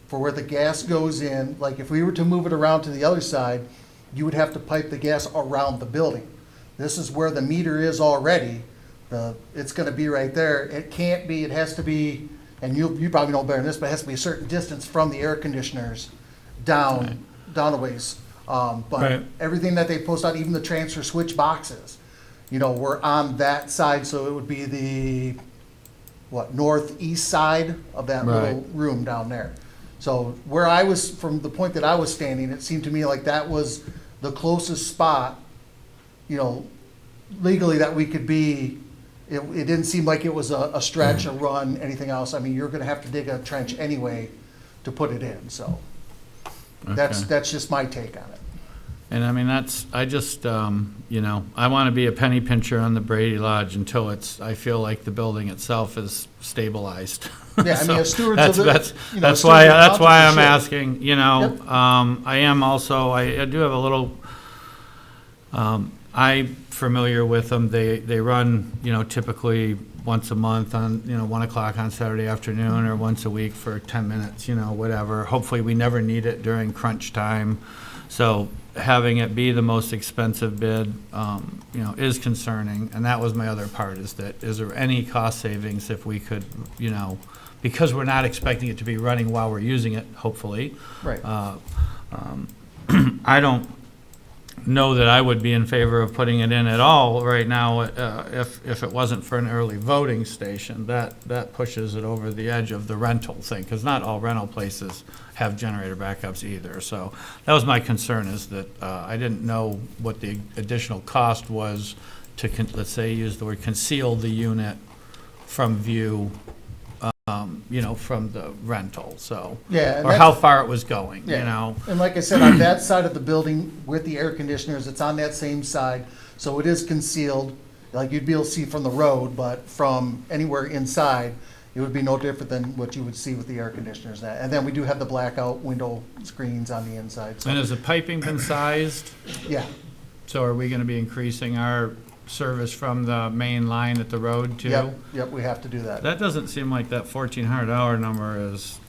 for where the gas goes in. Like if we were to move it around to the other side, you would have to pipe the gas around the building. This is where the meter is already. It's gonna be right there. It can't be, it has to be, and you probably know better than this, but it has to be a certain distance from the air conditioners down a ways. But Right. everything that they post out, even the transfer switch boxes, we're on that side, so it would be the, northeast side of that little room down there. So where I was, from the point that I was standing, it seemed to me like that was the closest spot, legally that we could be. It didn't seem like it was a stretch, a run, anything else. I mean, you're gonna have to dig a trench anyway to put it in, so. That's just my take on it. And I mean, I just, I want to be a penny pincher on the Brady Lodge until I feel like the building itself is stabilized. Yeah, I mean, as stewards of the, That's why I'm asking, I am also, I do have a little, I'm familiar with them. They run, typically once a month on, 1 o'clock on Saturday afternoon or once a week for 10 minutes, whatever. Hopefully we never need it during crunch time. So having it be the most expensive bid, is concerning. And that was my other part, is there any cost savings if we could, because we're not expecting it to be running while we're using it, hopefully. Right. I don't know that I would be in favor of putting it in at all right now, if it wasn't for an early voting station. That pushes it over the edge of the rental thing, because not all rental places have generator backups either. So that was my concern, is that I didn't know what the additional cost was to, let's say, use the word conceal the unit from view, from the rental, so. Yeah, and Or how far it was going, you Yeah. know? And like I said, on that side of the building with the air conditioners, it's on that same side, so it is concealed. Like you'd be able to see from the road, but from anywhere inside, it would be no different than what you would see with the air conditioners. And then we do have the blackout window screens on the inside, so, And has the piping been sized? yeah. So are we gonna be increasing our service from the main line at the road too? Yep, we have to do that. That doesn't seem like that $1,400 number is,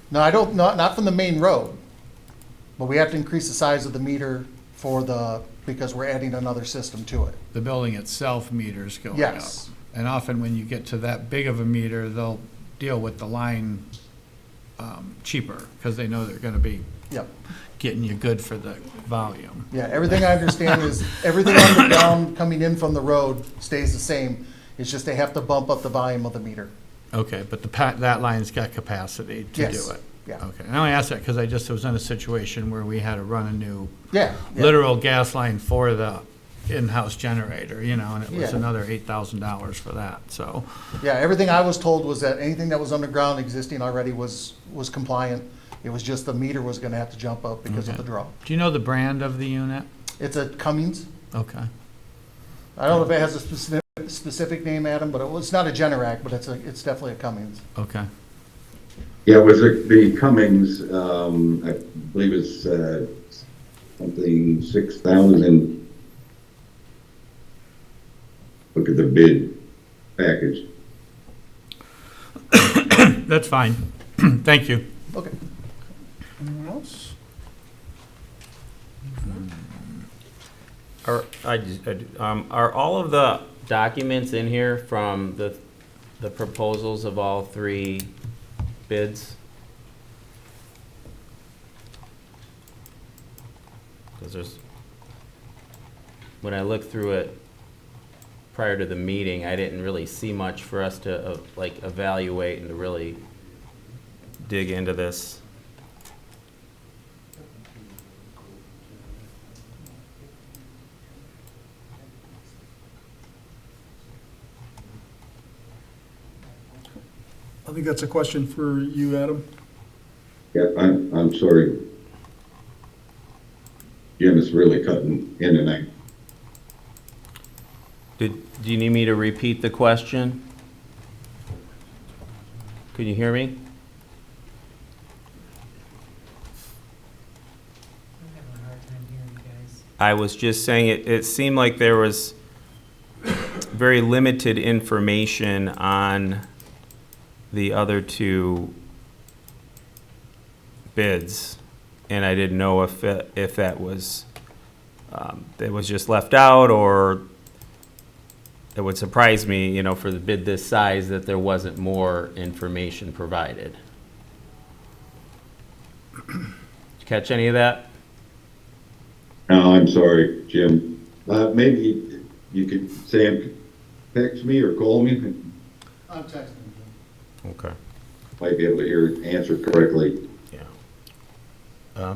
No, I don't, not from the main road, but we have to increase the size of the meter because we're adding another system to it. the building itself meters going up. Yes. And often when you get to that big of a meter, they'll deal with the line cheaper, because they know they're gonna be Yep. getting you good for the volume. Yeah, everything I understand is, everything underground coming in from the road stays the same. It's just they have to bump up the volume of the meter. Okay, but that line's got capacity to Yes, do it? yeah. Okay, and I only asked that because I just was in a situation where we had to run a new Yeah. literal gas line for the in-house generator, and it was Yeah. another $8,000 for that, so. Yeah, everything I was told was that anything that was underground existing already was compliant. It was just the meter was gonna have to jump up because of Okay. the draw. Do you know the brand of the unit? It's a Cummins. Okay. I don't know if it has a specific name, Adam, but it's not a Generac, but it's definitely a Cummins. Okay. Yeah, it was the Cummings, I believe it's something 6,000. Look at the bid package. That's fine. Thank you. Okay. Anyone else? Are all of the documents in here from the proposals of all three bids? Because when I looked through it prior to the meeting, I didn't really see much for us to evaluate and to really dig into this. I think that's a question for you, Adam. Yeah, I'm sorry. Jim is really cutting in and out. Do you need me to repeat the question? Can you hear me? I was just saying it seemed like there was very limited information on the other two bids, and I didn't know if that was just left out, or it would surprise me, for the bid this size, that there wasn't more information provided. Did you catch any of that? No, I'm sorry, Jim. Maybe you could, Sam, text me or call me. I'm texting you. Okay. Might be able to answer correctly. Yeah.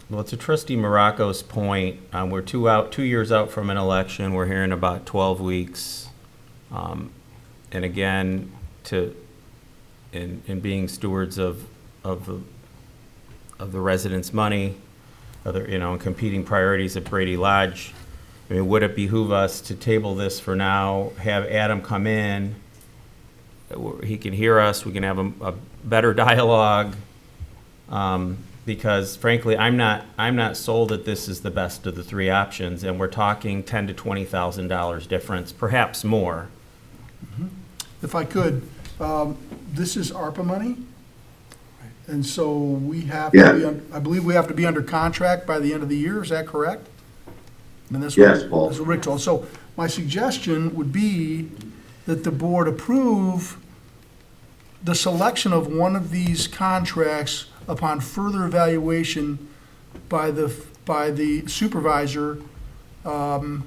Well, to Trustee Morocco's point, we're 2 years out from an election. We're here in about 12 weeks. And again, in being stewards of the residents' money, and competing priorities at Brady Lodge, I mean, would it behoove us to table this for now, have Adam come in, he can hear us, we can have a better dialogue, because frankly, I'm not sold that this is the best of the three options, and we're talking $10,000 to $20,000 difference, perhaps more. If I could, this is ARPA money. And so we have to be, I believe we have to be under contract by the end of the year. Is that correct? And that's Yes, Paul. That's what Rick told. So my suggestion would be that the board approve the selection of one of these contracts upon further evaluation by the supervisor, and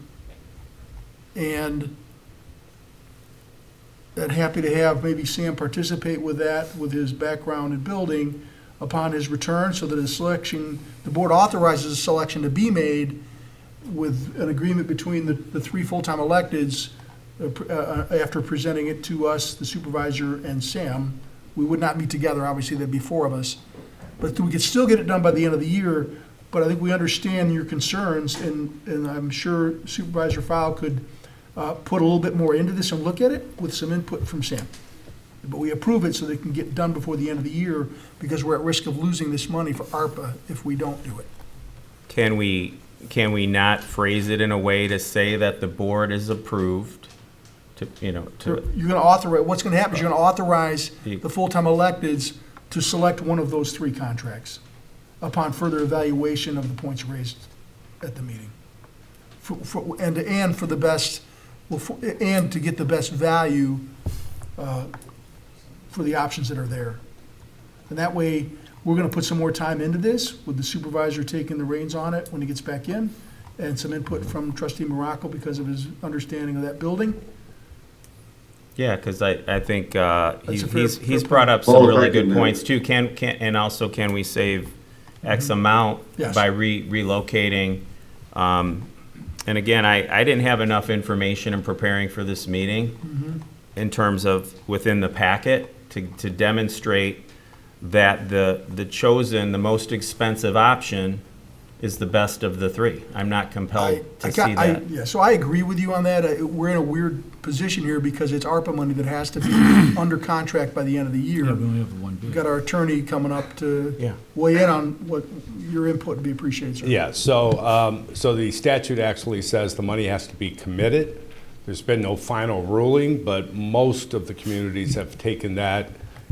happy to have maybe Sam participate with that, with his background in building, upon his return, so that the board authorizes a selection to be made with an agreement between the three full-time electeds, after presenting it to us, the supervisor and Sam. We would not meet together, obviously, there'd be four of us. But we could still get it done by the end of the year, but I think we understand your concerns, and I'm sure Supervisor Fowl could put a little bit more into this and look at it with some input from Sam. But we approve it so they can get done before the end of the year, because we're at risk of losing this money for ARPA if we don't do it. Can we not phrase it in a way to say that the board is approved to, You're going to authorize, what's going to happen is you're going to authorize the full-time electeds to select one of those three contracts upon further evaluation of the points raised at the meeting. And for the best, and to get the best value for the options that are there. And that way, we're going to put some more time into this, with the supervisor taking the reins on it when he gets back in, and some input from Trustee Morocco because of his understanding of that building. Yeah, because I think he's fair brought up some really good points too. And also, can we save X amount Yes. by relocating? And again, I didn't have enough information in preparing for this meeting in terms of within the packet to demonstrate that the most expensive option is the best of the three. I'm not compelled to see that. Yeah, so I agree with you on that. We're in a weird position here because it's ARPA money that has to be under contract by the end of the year. Yeah, we only have one bid. We've got our attorney coming up to weigh in on what your input would be appreciated, sir. Yeah, so the statute actually says the money has to be committed. There's been no final ruling, but most of the communities have taken that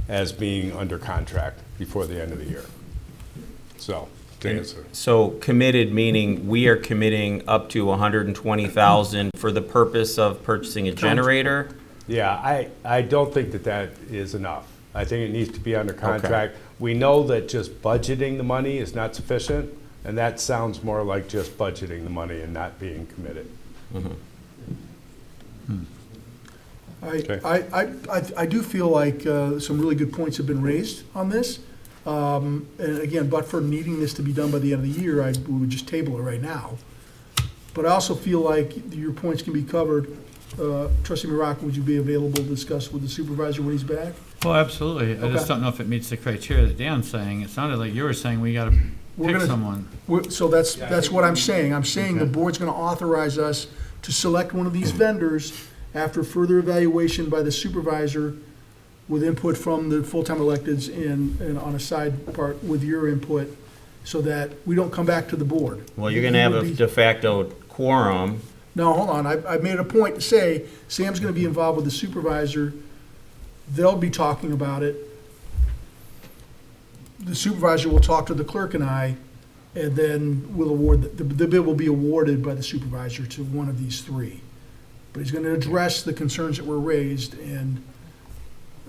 as being under contract before the end of the year. So, to answer. So committed meaning we are committing up to $120,000 for the purpose of purchasing a generator? Yeah, I don't think that is enough. I think it needs to be under contract. We know that just budgeting the money is not sufficient, and that sounds more like just budgeting the money and not being committed. I do feel like some really good points have been raised on this. And again, but for needing this to be done by the end of the year, we would just table it right now. But I also feel like your points can be covered. Trustee Morocco, would you be available to discuss with the supervisor when he's back? Well, absolutely. I just don't know if it meets the criteria that Dan's saying. It sounded like you were saying we got to pick someone. So that's what I'm saying. I'm saying the board's going to authorize us to select one of these vendors after further evaluation by the supervisor, with input from the full-time electeds and on a side part with your input, so that we don't come back to the board. Well, you're going to have a de facto quorum. No, hold on. I made a point to say Sam's going to be involved with the supervisor. They'll be talking about it. The supervisor will talk to the clerk and I, and then we'll award, the bid will be awarded by the supervisor to one of these three. But he's going to address the concerns that were raised, and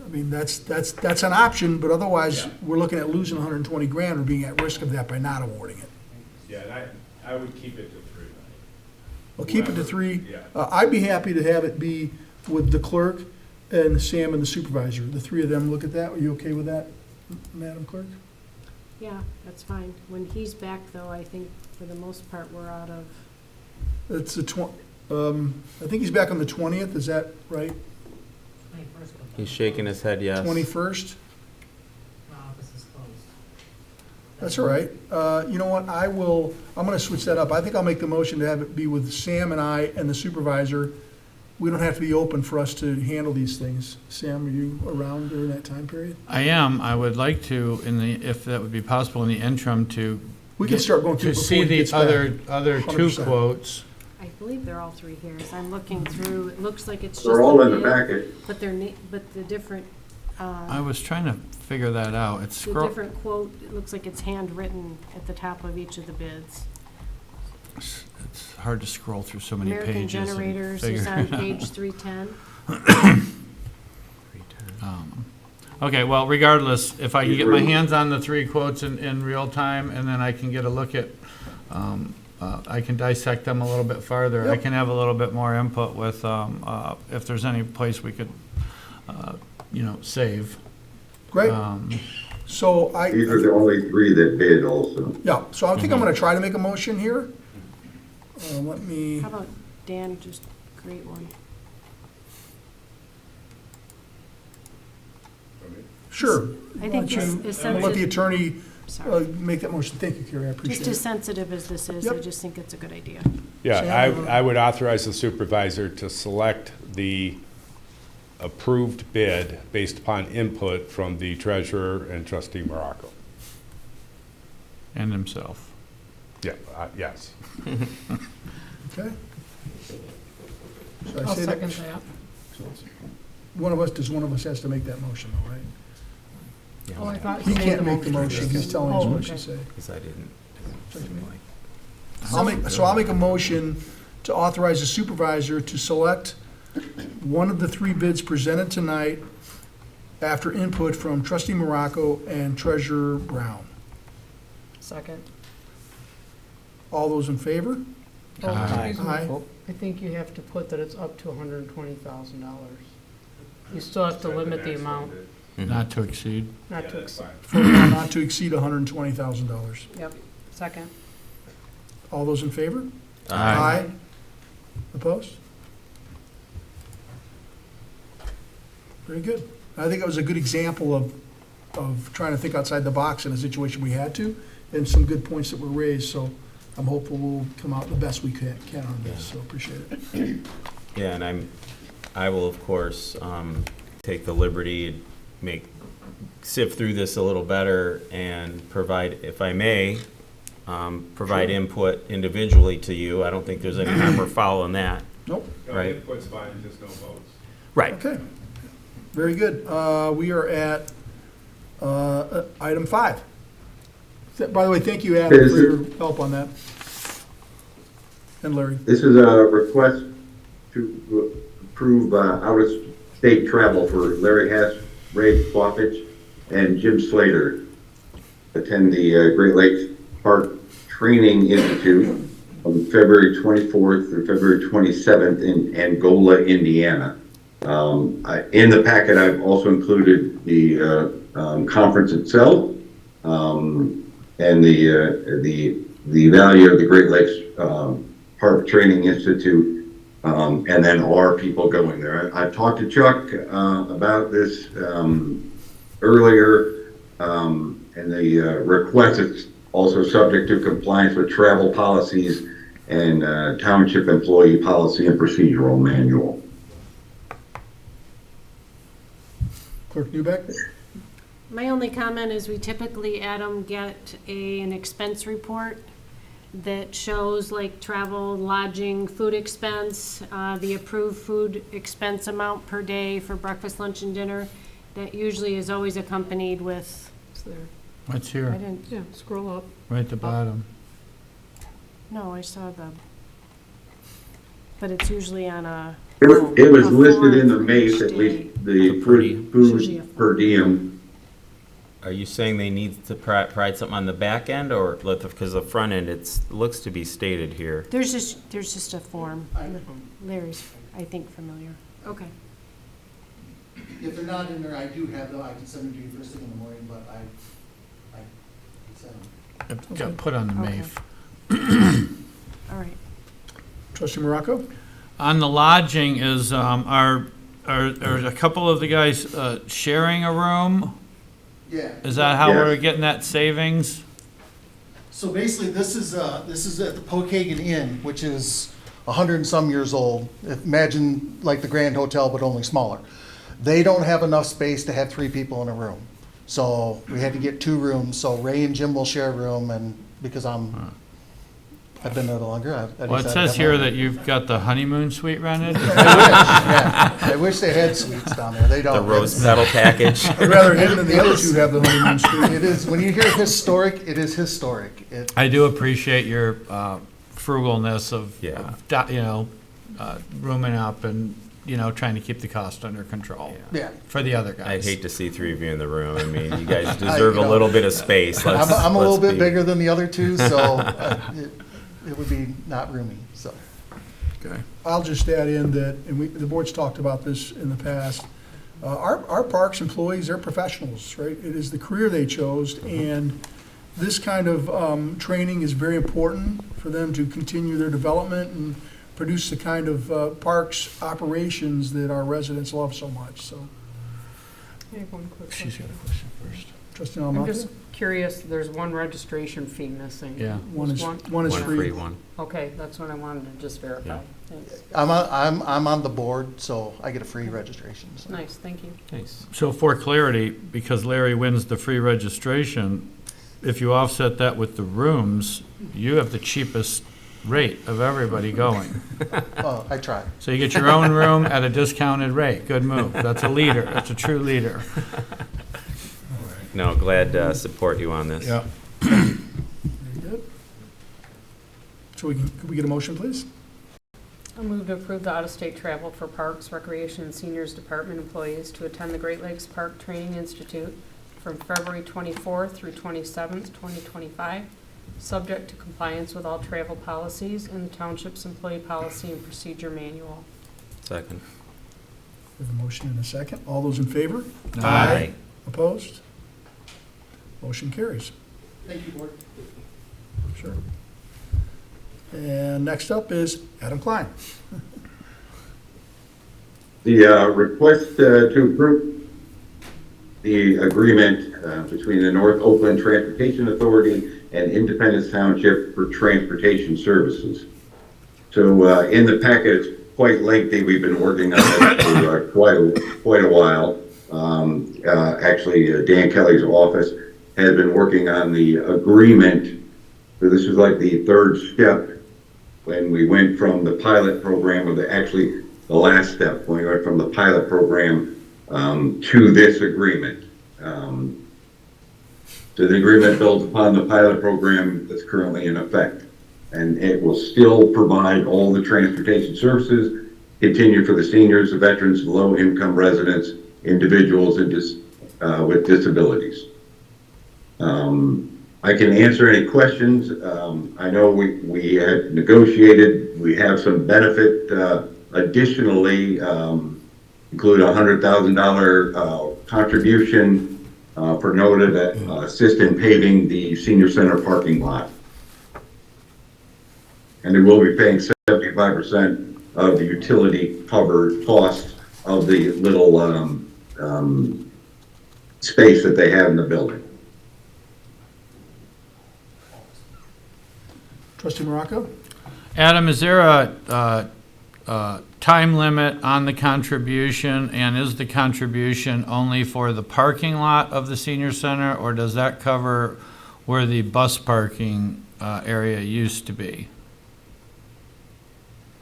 I mean, that's an option, but otherwise, we're looking at losing 120 grand or being at risk of that by not awarding it. Yeah, and I would keep it to 3. Well, keep it to 3. Yeah. I'd be happy to have it be with the clerk and Sam and the supervisor. The three of them look at that. Are you okay with that, Madam Clerk? Yeah, that's fine. When he's back, though, I think for the most part, we're out of. It's the I think he's back on the 20th. Is that right? He's shaking his head, yes. 21st? That's all right. You know what, I'm going to switch that up. I think I'll make the motion to have it be with Sam and I and the supervisor. We don't have to be open for us to handle these things. Sam, are you around during that time period? I am. I would like to, if that would be possible in the interim, to We can start going through to before see he the gets back. other two 100%. quotes. I believe they're all three here. As I'm looking through, it looks like it's just. They're all in the bid, packet. But but the different, I was trying to figure that out. It's the different quote, it looks like it's handwritten at the top of each of the bids. It's hard to scroll through so many American pages. and Generators figure is on it out. page 310. Okay, well, regardless, if I can get my hands on the 3 quotes in real time, and then I can get a look at, I can dissect them a little bit farther. I Yep. can have a little bit more input with, if there's any place we could, save. Great. So These are the only 3 that bid also. yeah, so I think I'm gonna try to make a motion here. Let me, How about Dan, just create one? sure. I think Why don't as you- I'll let the sensitive, attorney sorry. make that motion. Thank you, Carrie, I appreciate Just as it. sensitive as this is, I Yep. just think it's a good idea. Yeah, Sam? I would authorize the supervisor to select the approved bid based upon input from the treasurer and trustee Morocco. And himself. Yeah, yes. Okay. So I I'll say second that, that. one of us has to make that motion, though, right? Yeah, Oh, I thought He you made can't the make the motion, he's telling us Oh, what okay. she said. because I didn't seem like. I'll make a motion to authorize the supervisor to select one of the 3 bids presented tonight after input from trustee Morocco and treasurer Brown. Second. All those in favor? Oh, excuse me. Aye. I think you have to put that it's up to $120,000. You still have to limit the amount, Not to exceed. not to exceed. For an amount not to exceed $120,000. Yep, second. All those in favor? Aye. Opposed? Very good. I think it was a good example of trying to think outside the box in a situation we had to, and some good points that were raised, so I'm hopeful we'll come out the best we can on this, so appreciate it. Yeah, and I will, of course, take the liberty, sift through this a little better and provide, if I may, provide input individually to you. I don't think there's any harm or foul in that. Nope. Right. Input's fine, just no votes. Right. Okay. Very good. We are at item 5. By the way, thank you, Adam, for your help on that. And Larry. This is a request to approve out-of-state travel for Larry Hess, Ray Swaffich, and Jim Slater. Attend the Great Lakes Park Training Institute on February 24th through February 27th in Angola, Indiana. In the packet, I've also included the conference itself and the value of the Great Lakes Park Training Institute, and then are people going there. I talked to Chuck about this earlier, and the request is also subject to compliance with travel policies and Township Employee Policy and Procedural Manual. Clerk Newbeck? My only comment is we typically, Adam, get an expense report that shows like travel, lodging, food expense, the approved food expense amount per day for breakfast, lunch, and dinner. That usually is always accompanied with, It's there. What's I here? didn't, Yeah, scroll up. Right at the bottom. no, I saw but it's usually on a. It was a listed form in the for MACE, each at day. least the Pretty. Usually a food per diem. Are you saying they need to provide something on the back end, or, because the front end, looks to be stated here? There's just a form. Larry's, I think, familiar. Okay. If they're not in there, I do have them, I can send them to you first thing in the morning, but I send them. It got put on the Okay. MAF. All right. Trustee Morocco? On the lodging is, are a couple of the guys sharing a room? Yeah. Is that how Yes. we're getting that savings? So basically, this is at the Pokagon Inn, which is 100 and some years old. Imagine like the Grand Hotel, but only smaller. They don't have enough space to have 3 people in a room. So we had to get 2 rooms. So Ray and Jim will share a room, and because I've been there longer, I Well, it decided says to here have that you've got the honeymoon suite rented. I wish they had suites down there. They The don't. rose petal package? I'd rather him than the other 2 have the honeymoon suite. It is, when you hear historic, it is historic. I do appreciate your frugalness of, Yeah. rooming up and trying to keep the cost under control Yeah. for the other guys. I'd hate to see three of you in the room. I mean, you guys deserve a little bit of space. I'm a little bit be- bigger than the other two, so it would be not roomy, so. Okay. I'll just add in that, and the board's talked about this in the past, our parks employees, they're professionals, right? It is the career they chose, and this kind of training is very important for them to continue their development and produce the kind of parks operations that our residents love so much, so. I have one quick She's got question. a question first. Trustee I'm Almonte? just curious, there's one registration fee missing. Yeah. One is One free. free one. Okay, that's what I wanted to just verify. Thanks. I'm on the board, so I get a free registration. So. Nice, thank you. Nice. So for clarity, because Larry wins the free registration, if you offset that with the rooms, you have the cheapest rate of everybody going. Oh, I tried. So you get your own room at a discounted rate. Good move. That's a leader. That's a true leader. No, glad to support you on this. Very good. So could we get a motion, please? I move to approve the out-of-state travel for Parks, Recreation, and Seniors Department employees to attend the Great Lakes Park Training Institute from February 24th through 27th, 2025, subject to compliance with all travel policies and the Township's Employee Policy and Procedure Manual. Second. We have a motion and a second. All those in favor? Aye. Opposed? Motion carries. Thank you, Board. Sure. And next up is Adam Klein. The request to approve the agreement between the North Oakland Transportation Authority and Independence Township for transportation services. So in the packet, it's quite lengthy. We've been working on it for quite a while. Actually, Dan Kelly's office has been working on the agreement. So this is like the third step when we went from the pilot program, or actually the last step, when we went from the pilot program to this agreement. So the agreement builds upon the pilot program that's currently in effect. And it will still provide all the transportation services, continue for the seniors, the veterans, low-income residents, individuals and with disabilities. I can answer any questions. I know we had negotiated, we have some benefit additionally, include a $100,000 contribution for NOTA to assist in paving the senior center parking lot. And they will be paying 75% of the utility covered cost of the little space that they have in the building. Trustee Morocco? Adam, is there a time limit on the contribution, and is the contribution only for the parking lot of the senior center, or does that cover where the bus parking area used to be?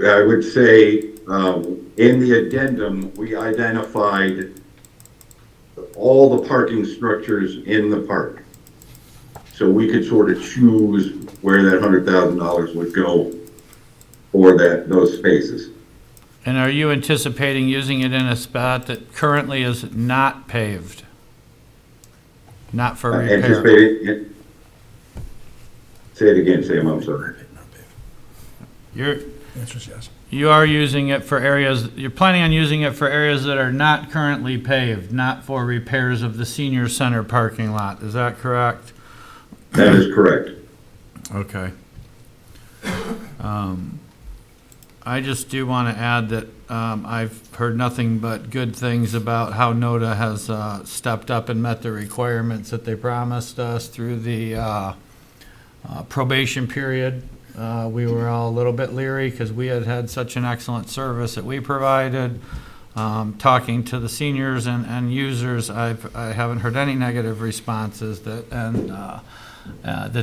I would say in the addendum, we identified all the parking structures in the park. So we could sort of choose where that $100,000 would go for those spaces. And are you anticipating using it in a spot that currently is not paved? Not for repair? Anticipating, say it again, Sam, I'm sorry. Answer is yes. You are using it for areas, you're planning on using it for areas that are not currently paved, not for repairs of the senior center parking lot. Is that correct? That is correct. Okay. I just do want to add that I've heard nothing but good things about how NOTA has stepped up and met the requirements that they promised us through the probation period. We were all a little bit leery because we had such an excellent service that we provided. Talking to the seniors and users, I haven't heard any negative responses that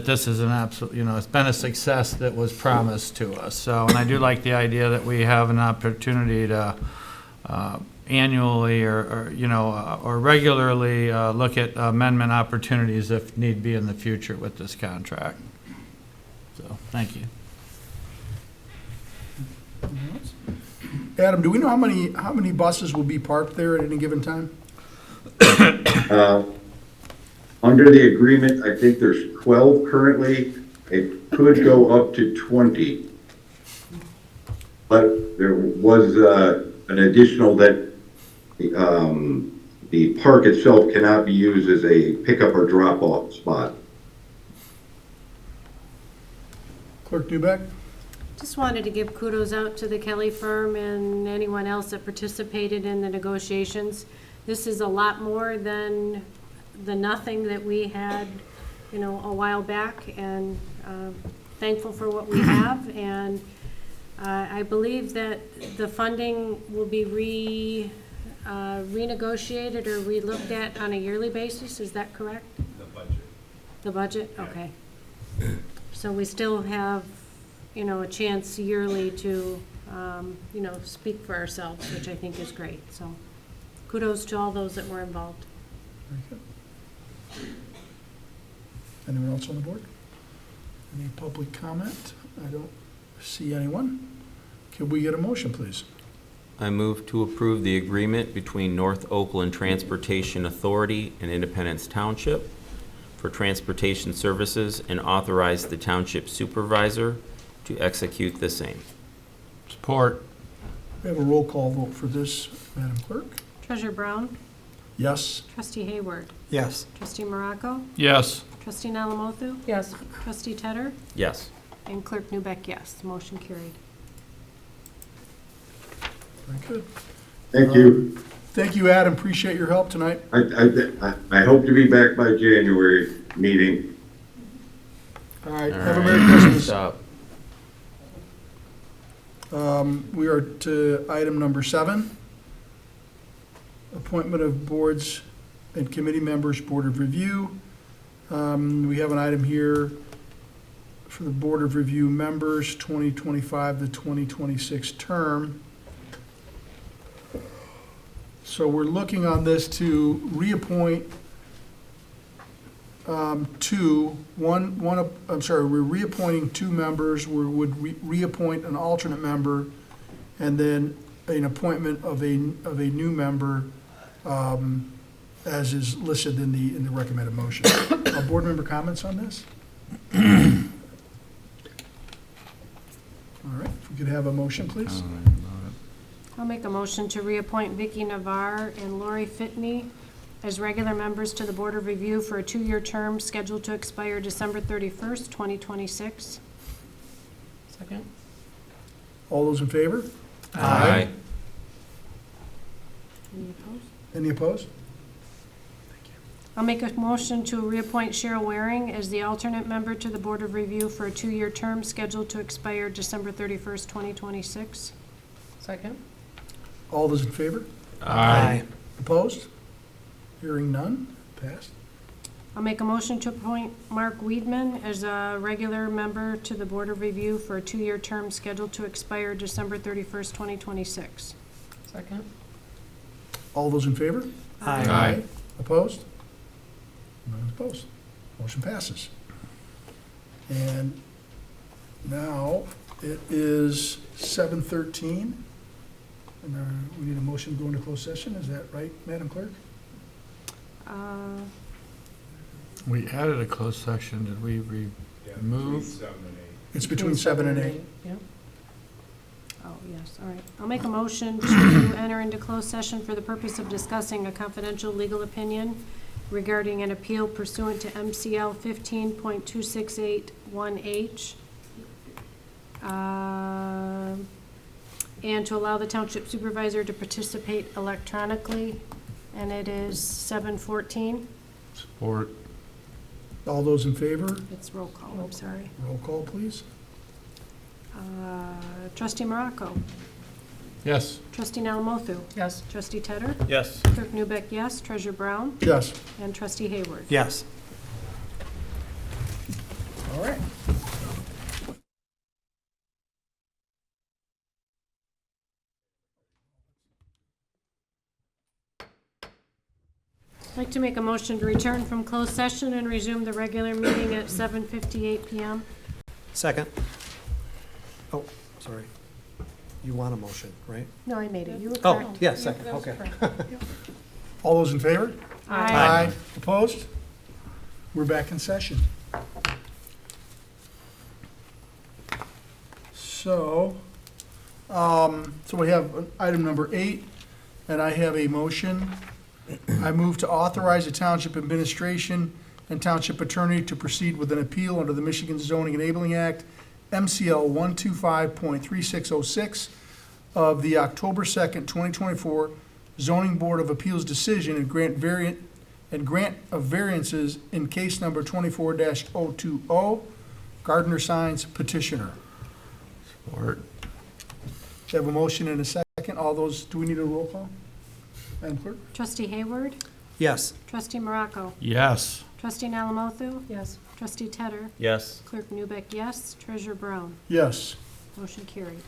this is an absolute, it's been a success that was promised to us. So, and I do like the idea that we have an opportunity to annually or regularly look at amendment opportunities if need be in the future with this contract. So, thank you. Adam, do we know how many buses will be parked there at any given time? Under the agreement, I think there's 12 currently. It could go up to 20. But there was an additional that the park itself cannot be used as a pickup or drop-off spot. Clerk Dubek? Just wanted to give kudos out to the Kelly firm and anyone else that participated in the negotiations. This is a lot more than the nothing that we had, a while back, and thankful for what we have. And I believe that the funding will be renegotiated or relooked at on a yearly basis. Is that correct? The budget. The budget? Okay. So we still have, a chance yearly to, speak for ourselves, which I think is great. So kudos to all those that were involved. Very good. Anyone else on the board? Any public comment? I don't see anyone. Can we get a motion, please? I move to approve the agreement between North Oakland Transportation Authority and Independence Township for transportation services and authorize the township supervisor to execute the same. Support. We have a roll call vote for this, Madam Clerk. Treasurer Brown? Yes. Trustee Hayward? Yes. Trustee Morocco? Yes. Trustee Nalamothu? Yes. Trustee Tedder? Yes. And Clerk Newbeck, yes. Motion carried. Very good. Thank you. Thank you, Adam. Appreciate your help tonight. I hope to be back by January meeting. All right. Have a Merry Christmas. Stop. We are to item number 7. Appointment of boards and committee members, Board of Review. We have an item here for the Board of Review members, 2025 to 2026 term. So we're looking on this to reappoint we're reappointing 2 members. We would reappoint an alternate member, and then an appointment of a new member, as is listed in the recommended motion. Board member comments on this? All right, if we could have a motion, please. I'll make a motion to reappoint Vicky Navarre and Lori Fitney as regular members to the Board of Review for a 2-year term scheduled to expire December 31st, 2026. Second. All those in favor? Aye. Any opposed? Any opposed? I'll make a motion to reappoint Cheryl Waring as the alternate member to the Board of Review for a 2-year term scheduled to expire December 31st, 2026. Second. All those in favor? Aye. Opposed? Hearing none, passed. I'll make a motion to appoint Mark Weedman as a regular member to the Board of Review for a 2-year term scheduled to expire December 31st, 2026. Second. All those in favor? Aye. Opposed? None opposed. Motion passes. And now it is 7:13. And we need a motion to go into closed session. Is that right, Madam Clerk? We added a closed section. Did we remove? It's between 7 and 8. Yep. Oh, yes, all right. I'll make a motion to enter into closed session for the purpose of discussing a confidential legal opinion regarding an appeal pursuant to MCL 15.2681H. And to allow the township supervisor to participate electronically, and it is 7:14. Support. All those in favor? It's roll call, I'm sorry. Roll call, please. Trustee Morocco. Yes. Trustee Nalamothu. Yes. Trustee Tedder. Yes. Clerk Newbeck, yes. Treasurer Brown. Yes. And Trustee Hayward. Yes. All right. I'd like to make a motion to return from closed session and resume the regular meeting at 7:58 PM. Second. Oh, sorry. you want a motion, right? No, I made it. You were Oh, correct. yeah, second, okay. All those in favor? Aye. Opposed? We're back in session. So we have item number 8, and I have a motion. I move to authorize the township administration and township attorney to proceed with an appeal under the Michigan Zoning Enabling Act, MCL 125.3606 of the October 2nd, 2024 Zoning Board of Appeals decision and grant of variances in case number 24-020, Gardner Signs petitioner. Support. We have a motion and a second. All those, do we need a roll call? Madam Clerk? Trustee Hayward, Yes. trustee Morocco, Yes. trustee Alamothu, Yes. trustee Tedder, Yes. clerk Newbeck, yes, treasurer Brown. Yes. Motion carried.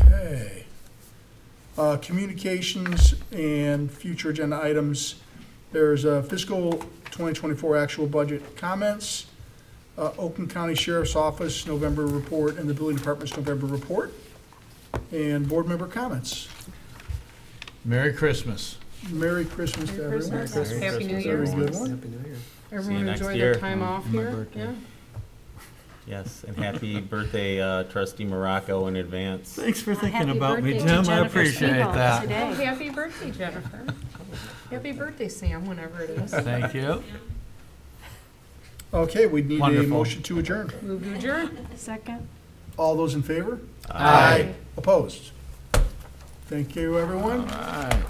Okay. Communications and future agenda items. There's a fiscal 2024 actual budget comments, Oakland County Sheriff's Office November report, and the Building Department's November report, and board member comments. Merry Christmas. Merry Christmas to everyone. Merry Christmas. Happy New Year. Very good one. Happy New Year. Everyone next enjoy year. their time off My here. birthday. Yeah. Yes, and happy birthday, trustee Morocco in advance. Thanks for Happy thinking about me, birthday to Jim. I Jennifer appreciate Spiegel that. today. Oh, happy birthday, Jennifer. Happy birthday, Sam, whenever it is. Thank you. Okay, we need a Wonderful. motion to adjourn. Move to adjourn. Second. All those in favor? Aye. Opposed? Thank you, everyone. All right.